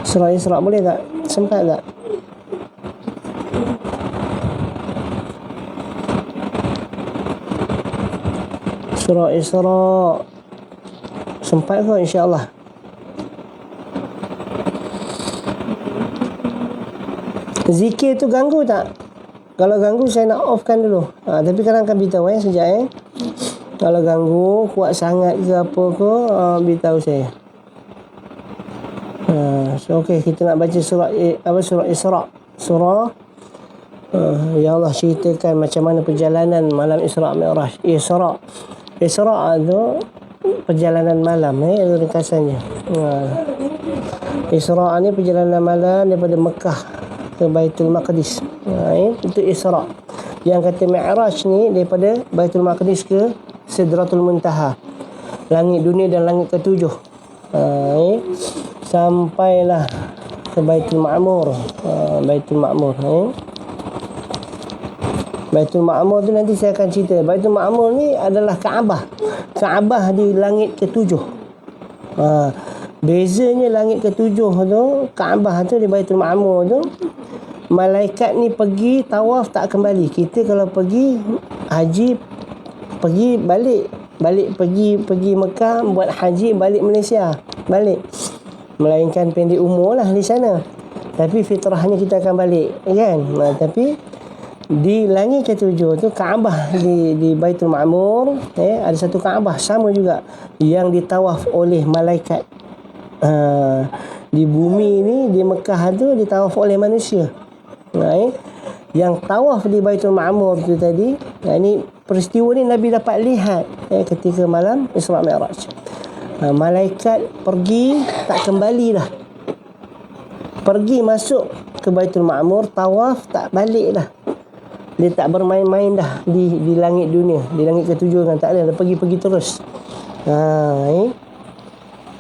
Surah Isra boleh tak? Sempat tak? Surah Isra. Sempat ke insya-Allah? Zikir tu ganggu tak? Kalau ganggu saya nak offkan dulu. Tapi kadang akan beritahu sekejap Kalau ganggu kuat sangat ke apa ke, beritahu saya. So okey, kita nak baca surah surah Isra. Surah ya Allah ceritakan macam mana perjalanan malam Isra Mi'raj. Isra tu perjalanan malam itu ringkasannya. Isra ni perjalanan malam daripada Mekah ke Baitul Maqdis. Itu Isra. Yang kata Mi'raj ni daripada Baitul Maqdis ke Sidratul Muntaha, langit dunia dan langit ketujuh. Sampailah ke Baitul Ma'mur. Baitul Ma'mur. Baitul Ma'mur tu nanti saya akan cerita. Baitul Ma'mur ni adalah Kaabah. Kaabah di langit ketujuh. Bezanya langit ketujuh tu, Kaabah tu di Baitul Ma'mur tu, malaikat ni pergi tawaf tak kembali. Kita kalau pergi haji, pergi balik pergi Mekah buat haji, balik Malaysia, balik. Melainkan pendek umur lah di sana. Tapi fitrahnya kita akan balik kan. Tapi di langit ketujuh tu Kaabah di Baitul Ma'mur, ada satu Kaabah sama juga yang ditawaf oleh malaikat. Di bumi ni di Mekah tu ditawaf oleh manusia. Yang tawaf di Baitul Ma'mur tu tadi, ini peristiwa ni Nabi dapat lihat ketika malam Isra Mi'raj. Malaikat pergi tak kembali dah. Pergi masuk ke Baitul Ma'mur, tawaf tak balik dah. Dia tak bermain-main dah di langit dunia, di langit ketujuh kan, tak ada, dia pergi terus.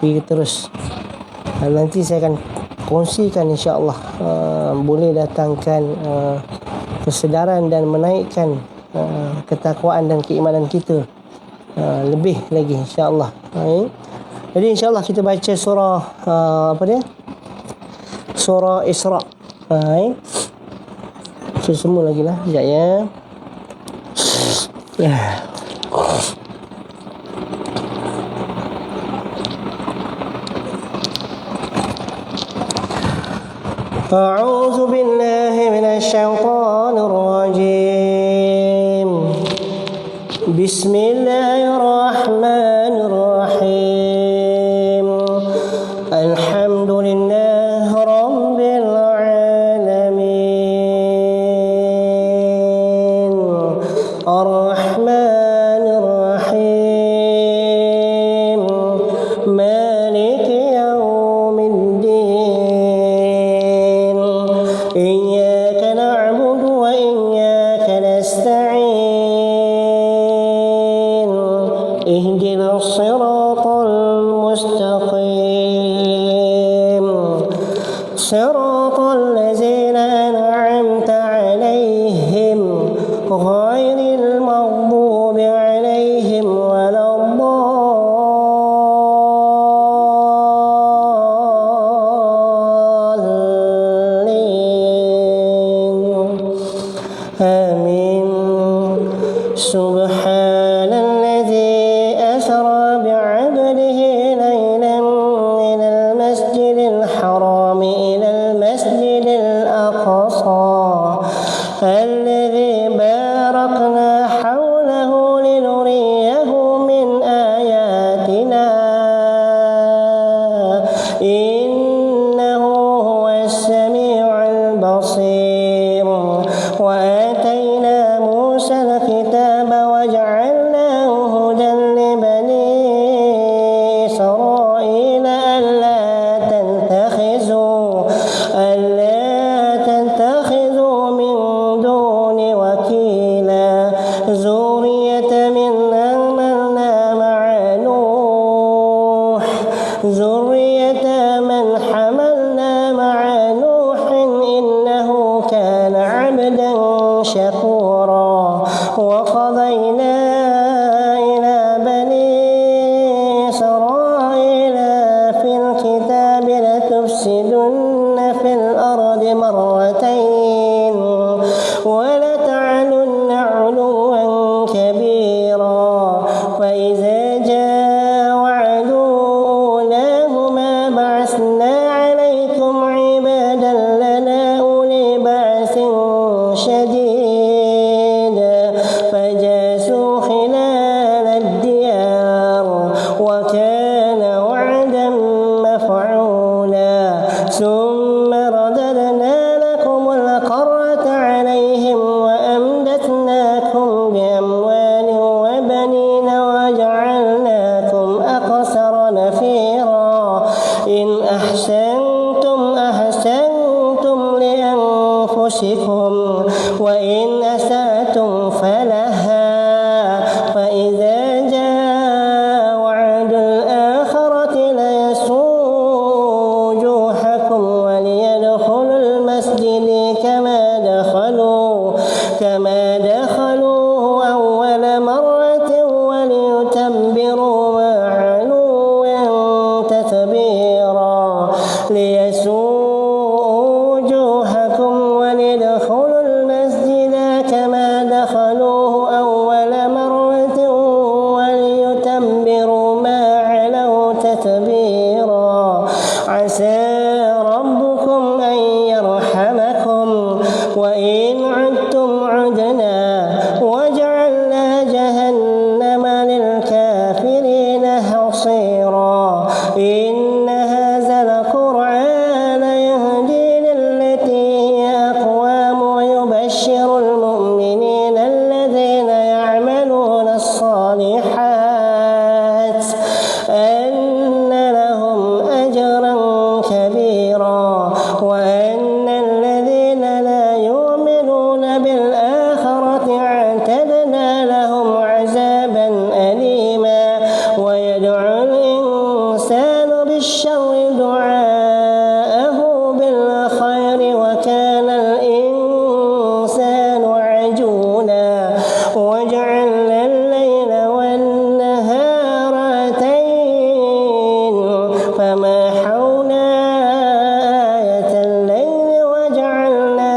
Pergi terus. Nanti saya akan kongsikan insya-Allah, boleh datangkan kesedaran dan menaikkan ketakwaan dan keimanan kita lebih lagi insya-Allah. Jadi insya-Allah kita baca surah surah Isra. Semua lagi lah, sekejap ya. أعوذ بالله من الشيطان الرجيم بسم الله الرحمن الرحيم الحمد لله رب العالمين الرحمن الرحيم مالك يوم الدين إياك نعبد وإياك نستعين اهدنا الصراط المستقيم صراط الذين أنعمت عليهم غير المغضوب عليهم ولا الضالين آمين سبحان الذي أسرى بعبده ليلا من المسجد الحرام إلى المسجد الأقصى الذي باركنا حوله لنريه من آياتنا إنه هو السميع البصير وآتينا موسى الكتاب وجعلناه هدى لبني إسرائيل ألا تتخذوا من دون وكيلا ذرية من حملنا مع نوح إنه كان عبدا شكورا وقضينا إلى بني إسرائيل في الكتاب لتفسدن في الأرض مرتين ولتعلن علوا كبيرا فإذا جاء وعد أولاهما بعثنا عليكم عبادا لنا أولي بأس شديد فجاسوا خلال الديار وكان وعدا مفعولا ثم رددنا لكم القرة عليهم وأمددناكم بأموال وبنين وجعلناكم أكثر نفيرا إن أحسنتم لأنفسكم وإن أسأتم فلها فإذا جاء وعد الآخرة ليسوء وجوهكم وليدخلوا المسجد كما دخلوه أول مرة وليتبروا ما علوا تتبيرا ليسوء وجوهكم وليدخلوا المسجد كما دخلوه أول مرة وليتبروا ما علوا تتبيرا عسى ربكم أن يرحمكم وإن عدتم عدنا وجعلنا جهنم للكافرين حصيرا إن هذا القرآن يهدي للتي هي أقوم ويبشر المؤمنين الذين يعملون الصالحات أن لهم أجرا كبيرا وأن الذين لا يؤمنون بالآخرة دعاءه بالخير وكان الإنسان عجولا وجعلنا الليل والنهار آتين فمحونا آية الليل وجعلنا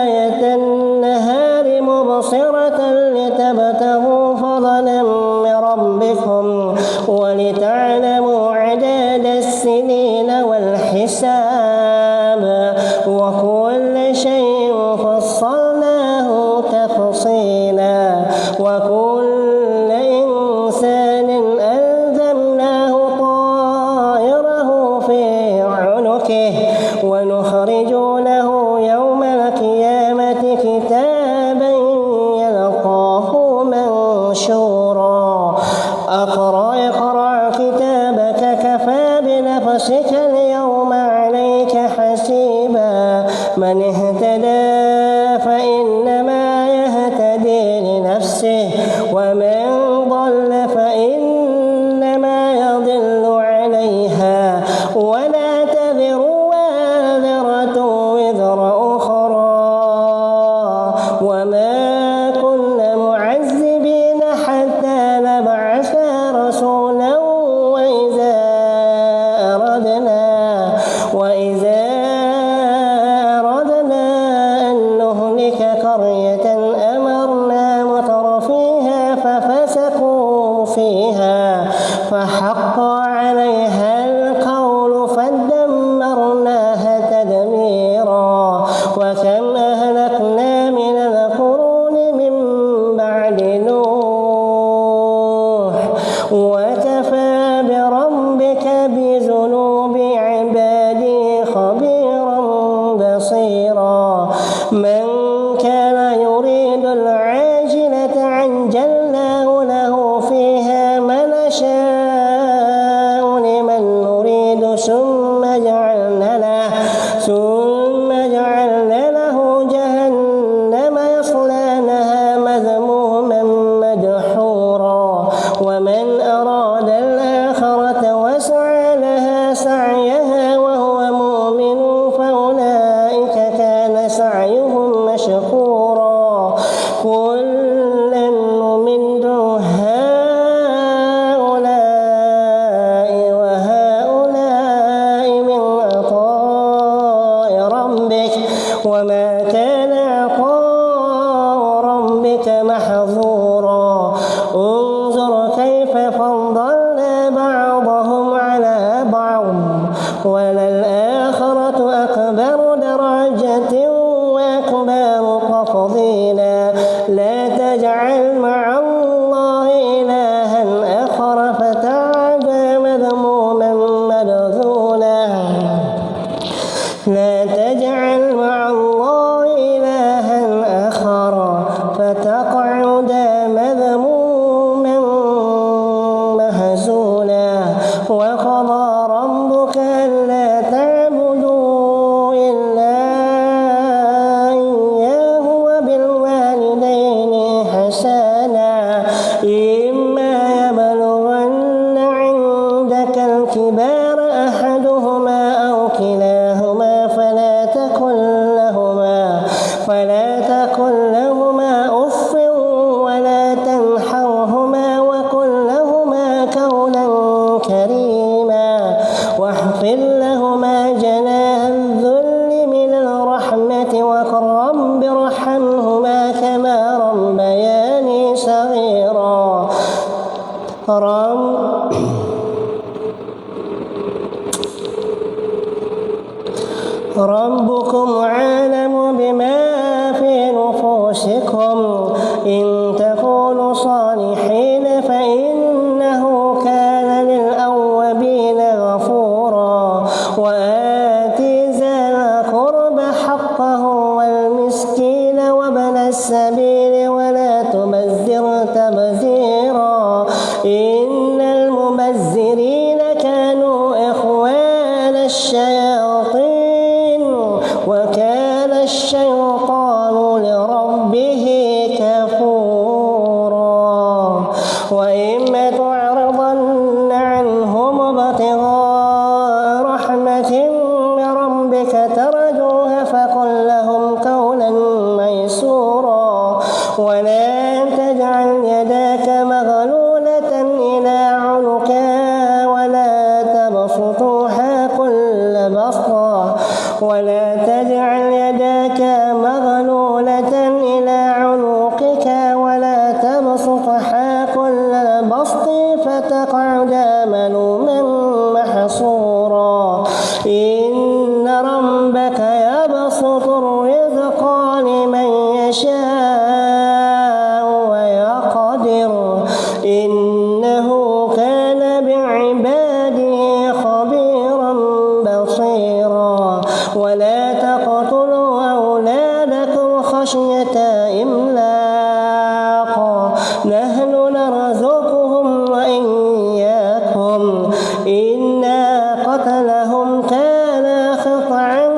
آية النهار مبصرة لتبتغوا فضلا من ربكم ولتعلموا عدد السنين والحساب وكل شيء فصلناه تفصيلا وكل إنسان ألزمناه طائره في عنقه ونخرج له يوم القيامة كتابا يلقاه منشورا اقرأ كتابك كفى بنفسك اليوم عليك حسيبا من اهتدى فإنما يهتدي لنفسه ومن ضل فإنما يضل عليها ولا تذر وازرة وزر أخرى وما كنا معذبين حتى نبعث رسولا وإذا أردنا أن نهلك قرية أمرنا متر فيها ففسقوا فيها فحق عليها القول فدمرناها تدميرا وكم أهلكنا من القرون من بعد نوح وكفى بربك بذنوب عباده خبيرا بصيرا من كان يريد العاجلة عجلناه له فيها ما نشاء لمن نريد ثم جعلنا له جهنم يصلانها مذموما مدحورا ومن أراد الآخرة وسعى لها سعيها وهو مؤمن فأولئك كان سعيهم مشكورا كلا نمد هؤلاء وهؤلاء من عطاء ربك وما كان عطاء ربك محظورا انظر كيف فضلنا بعضهم على بعض وللآخرة أكبر درجة وأكبر تفضيلا لا تجعل مع الله إلها آخر فتعدى مذموما مذذولا لا تجعل مع الله إلها آخر فتقعد مذموما مهزولا وقضى ربك ألا تعبدوا إلا إياه وبالوالدين حسنا إما يبلغن عندك الكبار أحدهما أو كلاهما فلا تقل لهما أف ولا تنحرهما وقل لهما قولا كريما واحفظ لهما جناح الذل من الرحمة وقل رب ارحمهما كما ربياني صغيرا ربكم عالم بما في نفوسكم إن تكونوا صالحين فإنه كان للأوابين غفورا وآت ذا القرب حقه والمسكين وابن السبيل ولا تبذر تبذيرا إن المبذرين كانوا إخوان الشياطين وكان الشيطان لربه كفورا وإما تعرضن عنهم ابتغاء رحمة من ربك ترجوها فقل لهم قولا ميسورا ولا تجعل يداك مغلولة إلى عنقك ولا تبسطها كل البسط فتقعد ملوما محصورا إن ربك يبسط الرزق لمن يشاء ويقدر إنه كان بعباده خبيرا بصيرا ولا تقتلوا أولادكم خشية إملاق نحن نرزقهم وإياكم إن قتلهم كان خطأ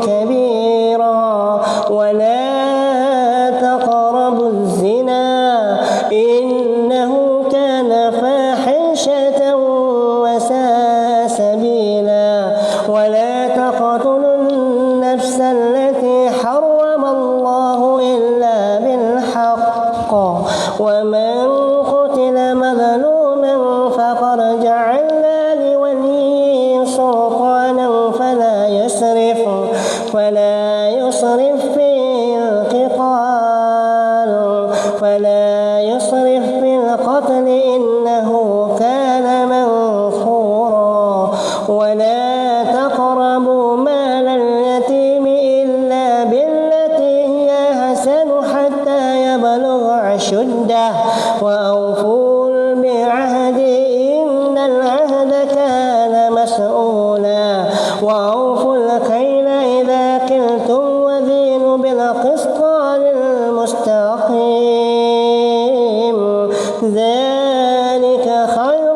كبيرا ولا تقربوا الزنا إنه كان فاحشة وساء سبيلا ولا تقتلوا النفس التي حرم الله إلا بالحق ومن قتل مظلوما فقد جعلنا لوليه سلطانا فلا يسرف في القتل إنه كان منصورا ولا تقربوا مال اليتيم إلا بالتي هي أحسن حتى يبلغ أشده وأوفوا بالعهد إن العهد كان مسؤولا وأوفوا الكيل إذا كلتم وزينوا بالقسطاس المستقيم ذلك خير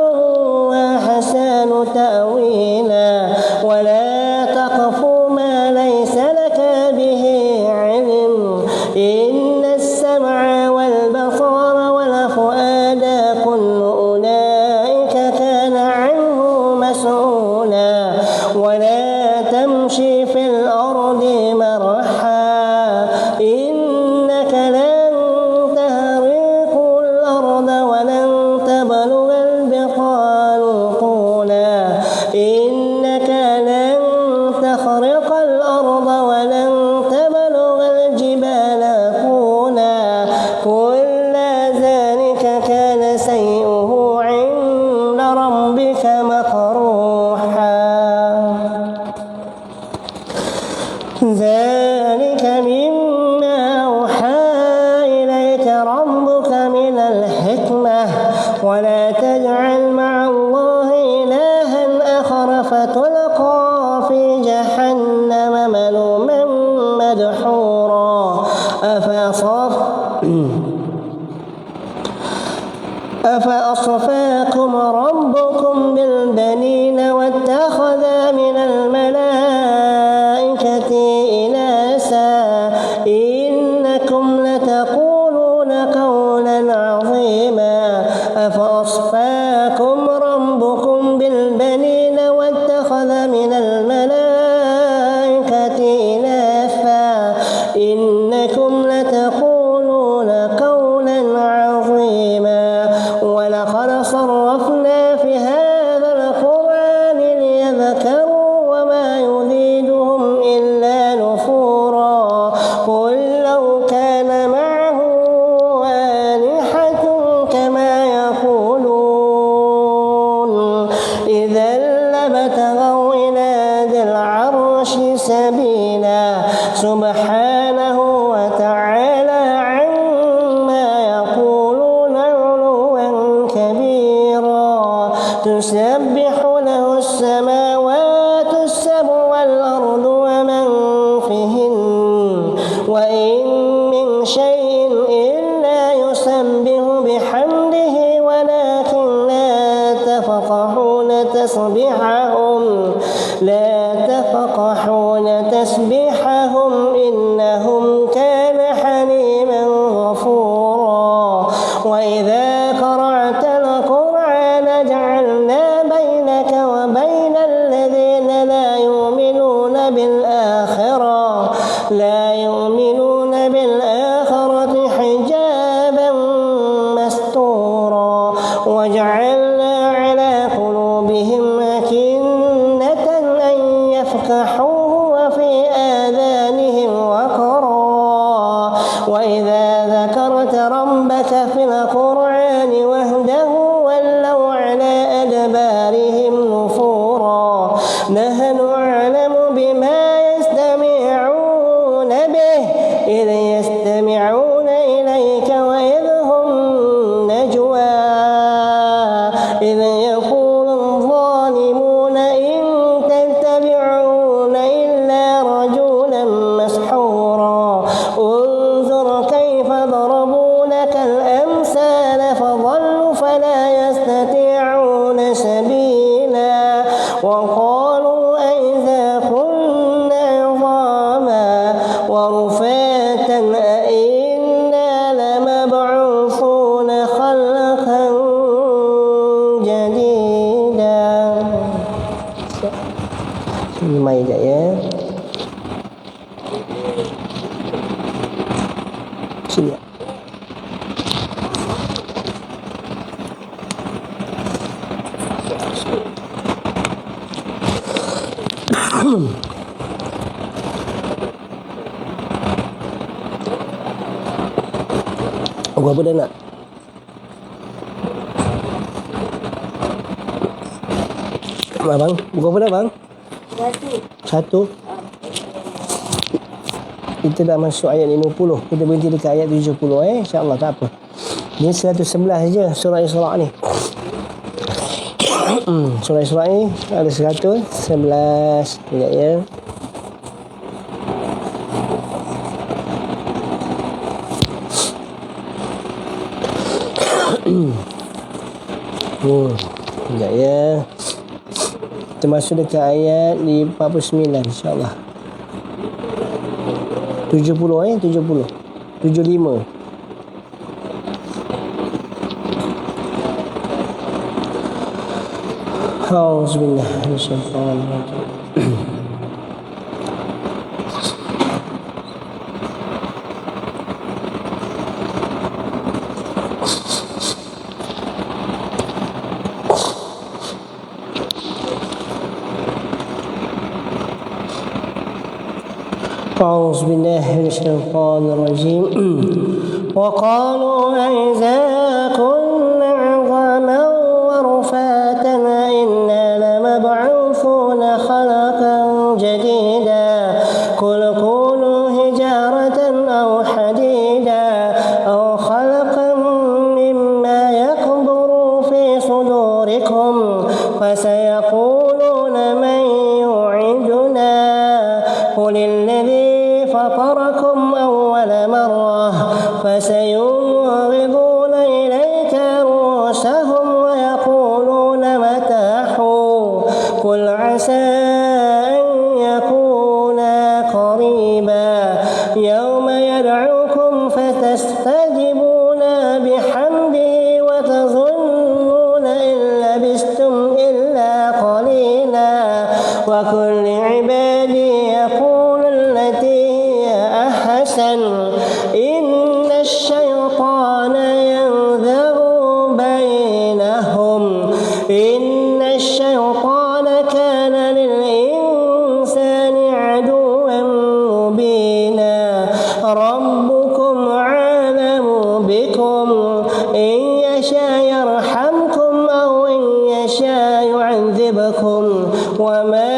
وأحسن تأويلا ولا تقف ما ليس لك به علم إن السمع والبصر والفؤاد كل أولئك كان عنه مسؤولا ولا تمشي في الأرض مرحا إنك لن تهرق الأرض ولن تبلغ البحار طولا إنك لن تخرق الأرض ولن تبلغ الجبال طولا كل ذلك كان سيئه عند ربك مكروها ذلك مما أوحى إليك ربك من الحكمة ولا تجعل مع الله إلها آخر فتلقى في جهنم ملوما مدحورا أفأصفاكم ربكم بالبنين واتخذ من الملائكة إناثا إنكم لتقولون قولا عظيما أفأصفاكم ربكم بالبنين واتخذ من الملائكة إناثا إنكم لتقولون قولا عظيما ولقد صرفنا في هذا القرآن ليذكروا وما يزيدهم إلا نفورا قل لو كان معه آلهة كما يقولون إذا لابتغوا إلى ذي العرش سبيلا سبحانه وتعالى عما يقولون علوا كبيرا تسبح له السماوات السبع والأرض ومن فيهن وإن من شيء إلا يسبح بحمده ولكن لا تفقهون تسبيحهم إنهم كان حليما غفورا وإن وإذا قرأت القرآن جعلنا بينك وبين الذين لا يؤمنون بالآخرة حجابا مستورا وجعلنا على قلوبهم أكنة أن يفقهوه وفي آذانهم وقرا وإذا ذكرت ربك في القرآن وحده ولوا على أدبارهم نفورا نحن أعلم بما يستمعون به إذ يستمعون إليك وإذ هم نجوى إذ يقول الظالمون إن تتبعون إلا رجلا مسحورا انظر كيف ضربوا لك الأمثال فضلوا فلا يستطيعون سبيلا وقالوا أئذا كنا عظاما ورفاتا أئنا لمبعوثون خلقا جديدا. Ini mai sekejap ya. Sini ya. Berapa dah nak? Abang, berapa dah bang? Satu. Kita dah masuk ayat 50. Kita berhenti dekat ayat 70 InsyaAllah tak apa. Ini 111 saja surah Isra' ni. Surah Isra' ni ada 111. Sekejap ya. Sekejap ya. Kita masuk dekat ayat 49 insyaAllah. 70 70 75. Auzubillah minasyaitonir rajim. أعوذ بالله من الشيطان الرجيم وقالوا أئذا كنا عظاما ورفاتا إنا لمبعوثون خلقا جديدا قل كونوا حجارة أو حديدا أو خلقا مما يكبر في صدوركم فسيقولون من يعيدنا قل الذي فطركم أول مرة فسينغضون إليك رؤوسهم ويقولون متاه قل عسى أن يكون قريبا يوم يدعوكم فتستجيبون بحمده وتظنون إن لبثتم إلا قليلا وكل عبادي يقول التي هي أحسن إن الشيطان ينزغ بينهم إن الشيطان كان للإنسان عدوا مبينا ربكم عالم بكم إن يشاء يرحمكم أو إن يشاء يعذبكم وما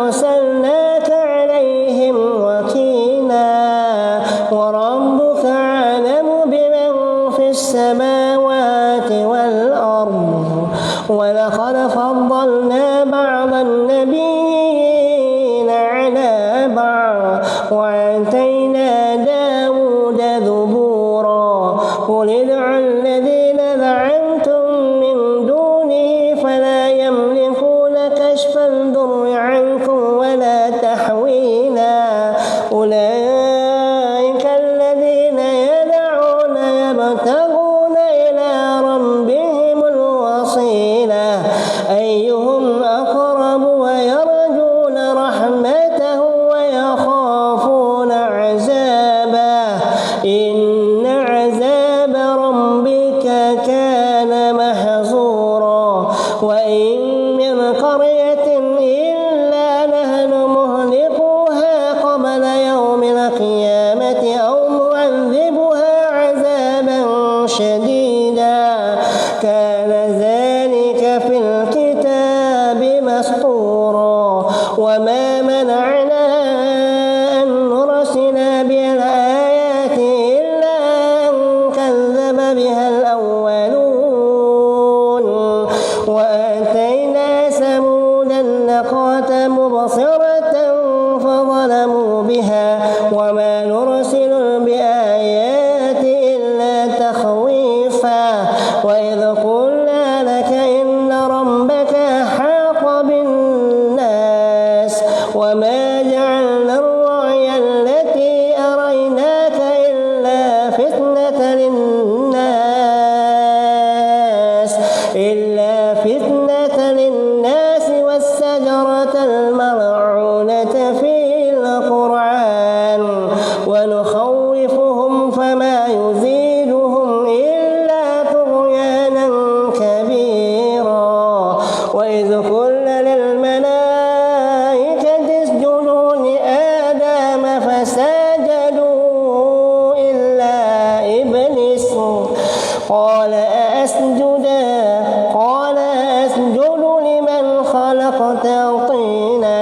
أرسلناك عليهم وكيلا وربك أعلم بمن في السماوات والأرض ولقد فضلنا بعض النبيين على بعض وآتينا داود زبورا قل ادعوا الذين زعمتم من دونه فلا يملكون كشف الضر عنكم ولا تحويلا أولئك الذين يدعون يبتغون شديدا كان ذلك في الكتاب مسطورا وما منعنا أن نرسل بالآيات إلا أن كذب بها الأولون وآتينا ثمود الناقة مبصرة فظلموا بها وما نرسل بآيات إلا تخويفا وإذ قلنا لك إن ربك أحاط بالناس وما جعلنا الرعي التي أريناك إلا فتنة للناس والشجرة الملعونة في القرآن ونخوفهم فما يزيدهم إلا طغيانا كبيرا وإذ قلنا للملائكة اسجدوا لآدم فسجدوا إلا إبليس قال أسجد لمن خلقت طينا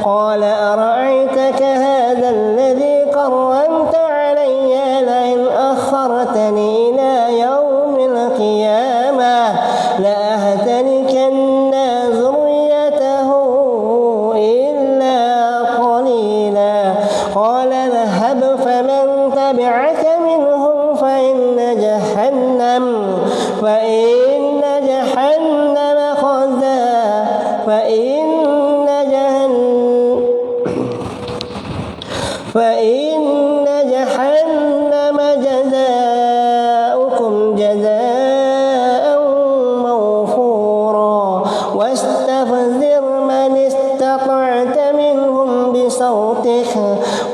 قال أرأيتك هذا الذي كرمت علي لئن أخرتني إلى يوم القيامة لأهتنكن ذريته إلا قليلا قال اذهب فمن تبعك منهم فإن جهنم جزاؤكم جزاء موفورا واستفزر من استطعت منهم بصوتك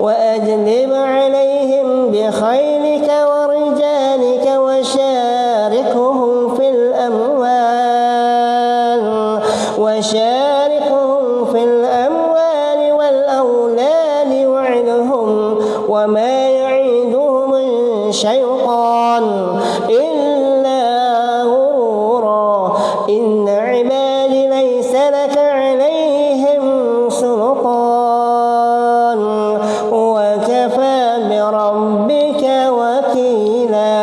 وأجلب عليهم بخيلك ورجالك وشاركهم في الأموال والأولاد وعدهم وما يعيدهم الشيطان إلا غرورا إن عبادي ليس لك عليهم سلطان وكفى بربك وكيلا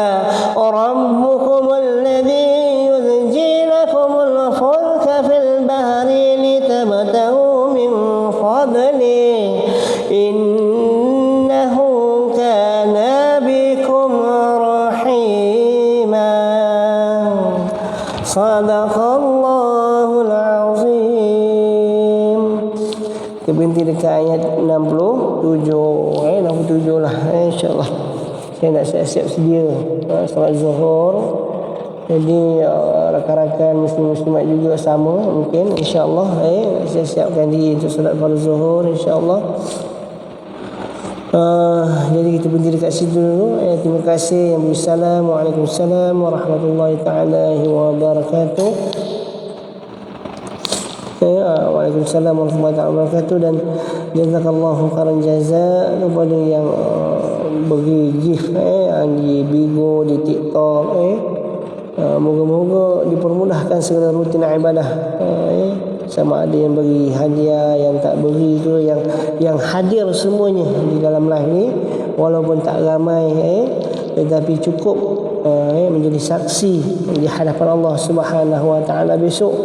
ربكم الذي يزجي لكم الفلك في البحر لتبتغوا من فضله إنه كان بكم رحيما صدق الله العظيم. Kita berhenti dekat ayat 67 67 lah insya-Allah. Saya nak siap-siap sedia solat zuhur. Jadi rakan-rakan muslim-muslimat juga sama mungkin insya-Allah siap-siapkan diri untuk solat fardu zuhur insya-Allah. Jadi kita berhenti dekat situ dulu. Terima kasih yang bersalam. Waalaikumsalam warahmatullahi taala wabarakatuh. Waalaikumsalam warahmatullahi taala wabarakatuh dan jazakallahu khairan jazaa kepada yang bagi gift di Bigo, di TikTok moga-moga dipermudahkan segala rutin ibadah sama ada yang bagi hadiah, yang tak beri tu, yang hadir semuanya di dalam live ni walaupun tak ramai tetapi cukup menjadi saksi di hadapan Allah Subhanahu Wa Taala besok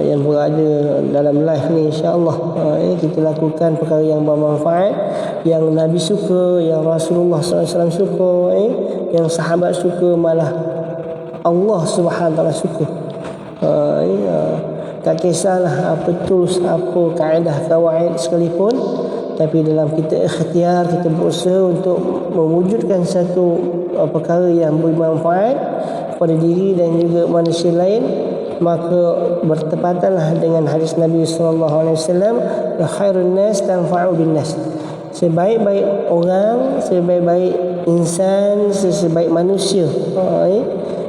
yang berada dalam live ni insya-Allah kita lakukan perkara yang bermanfaat, yang Nabi suka, yang Rasulullah SAW suka, yang sahabat suka, malah Allah Subhanahu Wa Taala suka. Tak kisahlah apa tools, apa kaedah kawaid sekalipun, tapi dalam kita ikhtiar, kita berusaha untuk mewujudkan satu perkara yang bermanfaat kepada diri dan juga manusia lain, maka bertepatanlah dengan hadis Nabi sallallahu alaihi wasallam, khairun nas tanfa'u bin nas. Sebaik-baik orang, sebaik-baik insan, sebaik manusia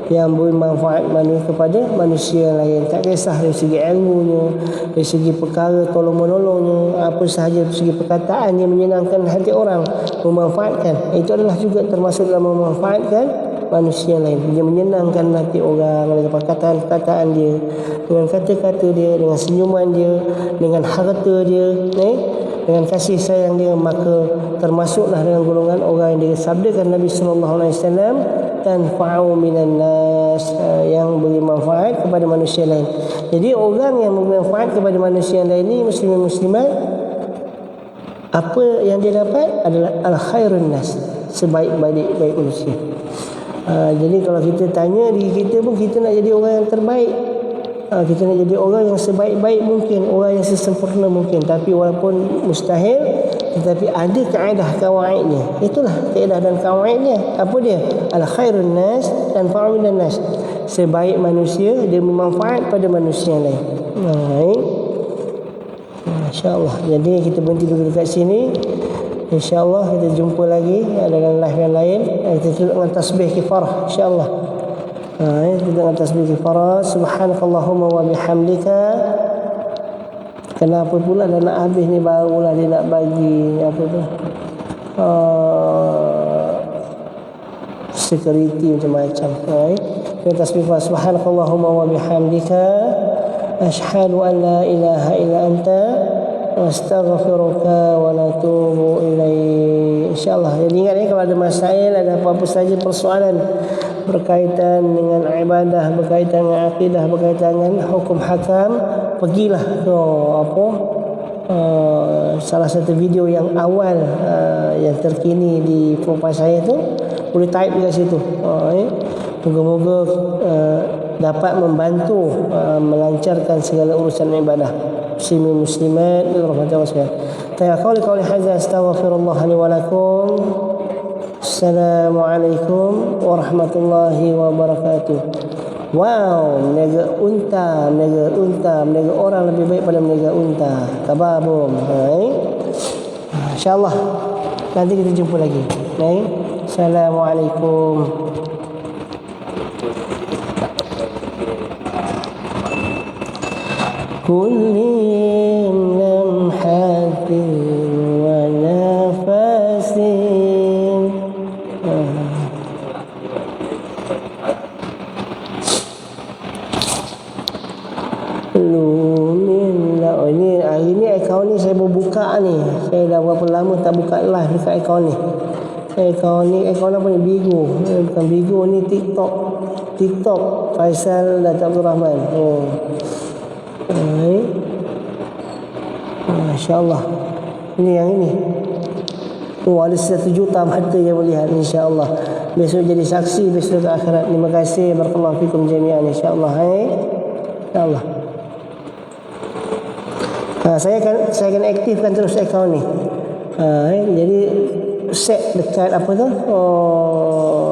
yang beri manfaat kepada manusia lain. Tak kisah dari segi ilmunya, dari segi perkara tolong-menolongnya, apa sahaja dari segi perkataan yang menyenangkan hati orang, memanfaatkan. Itu adalah juga termasuk dalam memanfaatkan manusia lain. Dia menyenangkan hati orang dengan perkataan-perkataan dia, dengan kata-kata dia, dengan senyuman dia, dengan harta dia, dengan kasih sayang dia. Maka termasuklah dengan golongan orang yang disabdakan Nabi sallallahu alaihi wasallam, tanfa'u minan nas, yang beri manfaat kepada manusia lain. Jadi orang yang memberi manfaat kepada manusia lain ni, muslimin muslimat, apa yang dia dapat adalah al-khairun nas, sebaik-baik manusia. Jadi kalau kita tanya diri kita pun, kita nak jadi orang yang terbaik, kita nak jadi orang yang sebaik-baik mungkin, orang yang sesempurna mungkin. Tapi walaupun mustahil, tetapi ada kaedah kawaidnya. Itulah kaedah dan kawaidnya. Apa dia? Al-khairun nas dan fa'ulan nas, sebaik manusia dia bermanfaat pada manusia lain. Baik, insya-Allah. Jadi kita berhenti dulu dekat sini. InsyaAllah kita jumpa lagi dengan live yang lain. Kita tutup dengan tasbih kifarah, insyaAllah. Kita dengan tasbih kifarah. Subhanakallahumma wa bihamdika. Kenapa pula dah nak habis ni, barulah dia nak bagi apa tu, security macam-macam. Kita tasbih kifarah. Subhanakallahumma wa bihamdika, ashhadu an la ilaha illa anta, astaghfiruka wa natubu ilaih. InsyaAllah. Jadi ingat kalau ada masail, ada apa-apa saja persoalan berkaitan dengan ibadah, berkaitan dengan akidah, berkaitan dengan hukum hakam, pergilah ke salah satu video yang awal, yang terkini di profil saya tu, boleh type dekat situ. Moga-moga dapat membantu melancarkan segala urusan ibadah muslimin muslimat rahmatan wassalam. Qawli hadza astaghfirullah li wa lakum. Assalamualaikum warahmatullahi wabarakatuh. Wow, meniaga unta, meniaga orang lebih baik pada meniaga unta. Kababum. InsyaAllah nanti kita jumpa lagi. Assalamualaikum. Kulli lamhatin wa nafasin. Ini hari ni akaun ni saya berbuka ni. Saya dah berapa lama tak buka live dekat akaun ni. Akaun ni, akaun apa ni? Bigo. Bukan Bigo ni, TikTok Faisal Datuk Abdul Rahman. Masya-Allah. Ini yang ini. Ada 1 juta mata yang melihat, insya-Allah. Besok jadi saksi, besok ke akhirat. Terima kasih, barakallahu fikum jami'an, insya-Allah. Insya-Allah. Saya akan aktifkan terus akaun ni. Jadi set dekat apa tu?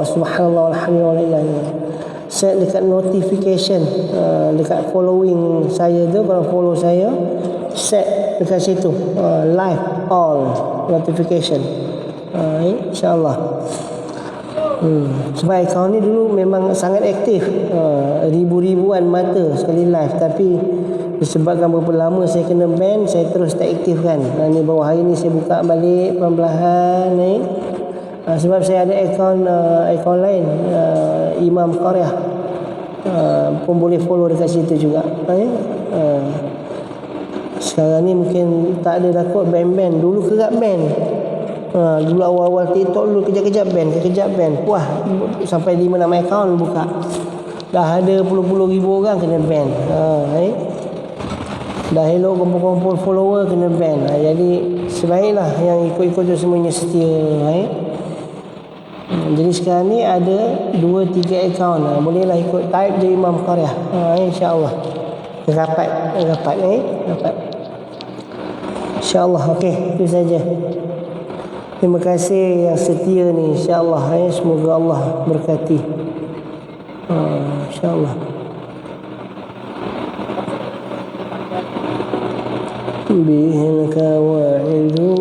Subhanallah walhamdulillah. Set dekat notification, dekat following saya tu. Kalau follow saya, set dekat situ, live all notification, insyaAllah. Sebab akaun ni dulu memang sangat aktif, ribu-ribuan mata sekali live. Tapi disebabkan berapa lama saya kena ban, saya terus tak aktifkan. Ni baru hari ni saya buka balik perlahan-lahan ni. Sebab saya ada akaun lain, Imam Qaryah, pun boleh follow dekat situ juga. Sekarang ni mungkin tak ada takut ban-ban. Dulu kerap ban. Dulu awal-awal TikTok dulu kejap-kejap ban. Wah, sampai 5-6 akaun buka. Dah ada puluh-puluh ribu orang kena ban. Dah elok kumpul-kumpul follower kena ban. Jadi sebaiklah yang ikut-ikut tu semuanya setia. Jadi sekarang ni ada 2-3 akaun. Bolehlah ikut, type je Imam Qaryah. InsyaAllah. Rapat. InsyaAllah. Okey, itu saja. Terima kasih yang setia ni, insyaAllah. Semoga Allah berkati. InsyaAllah. Bihil kawa'idu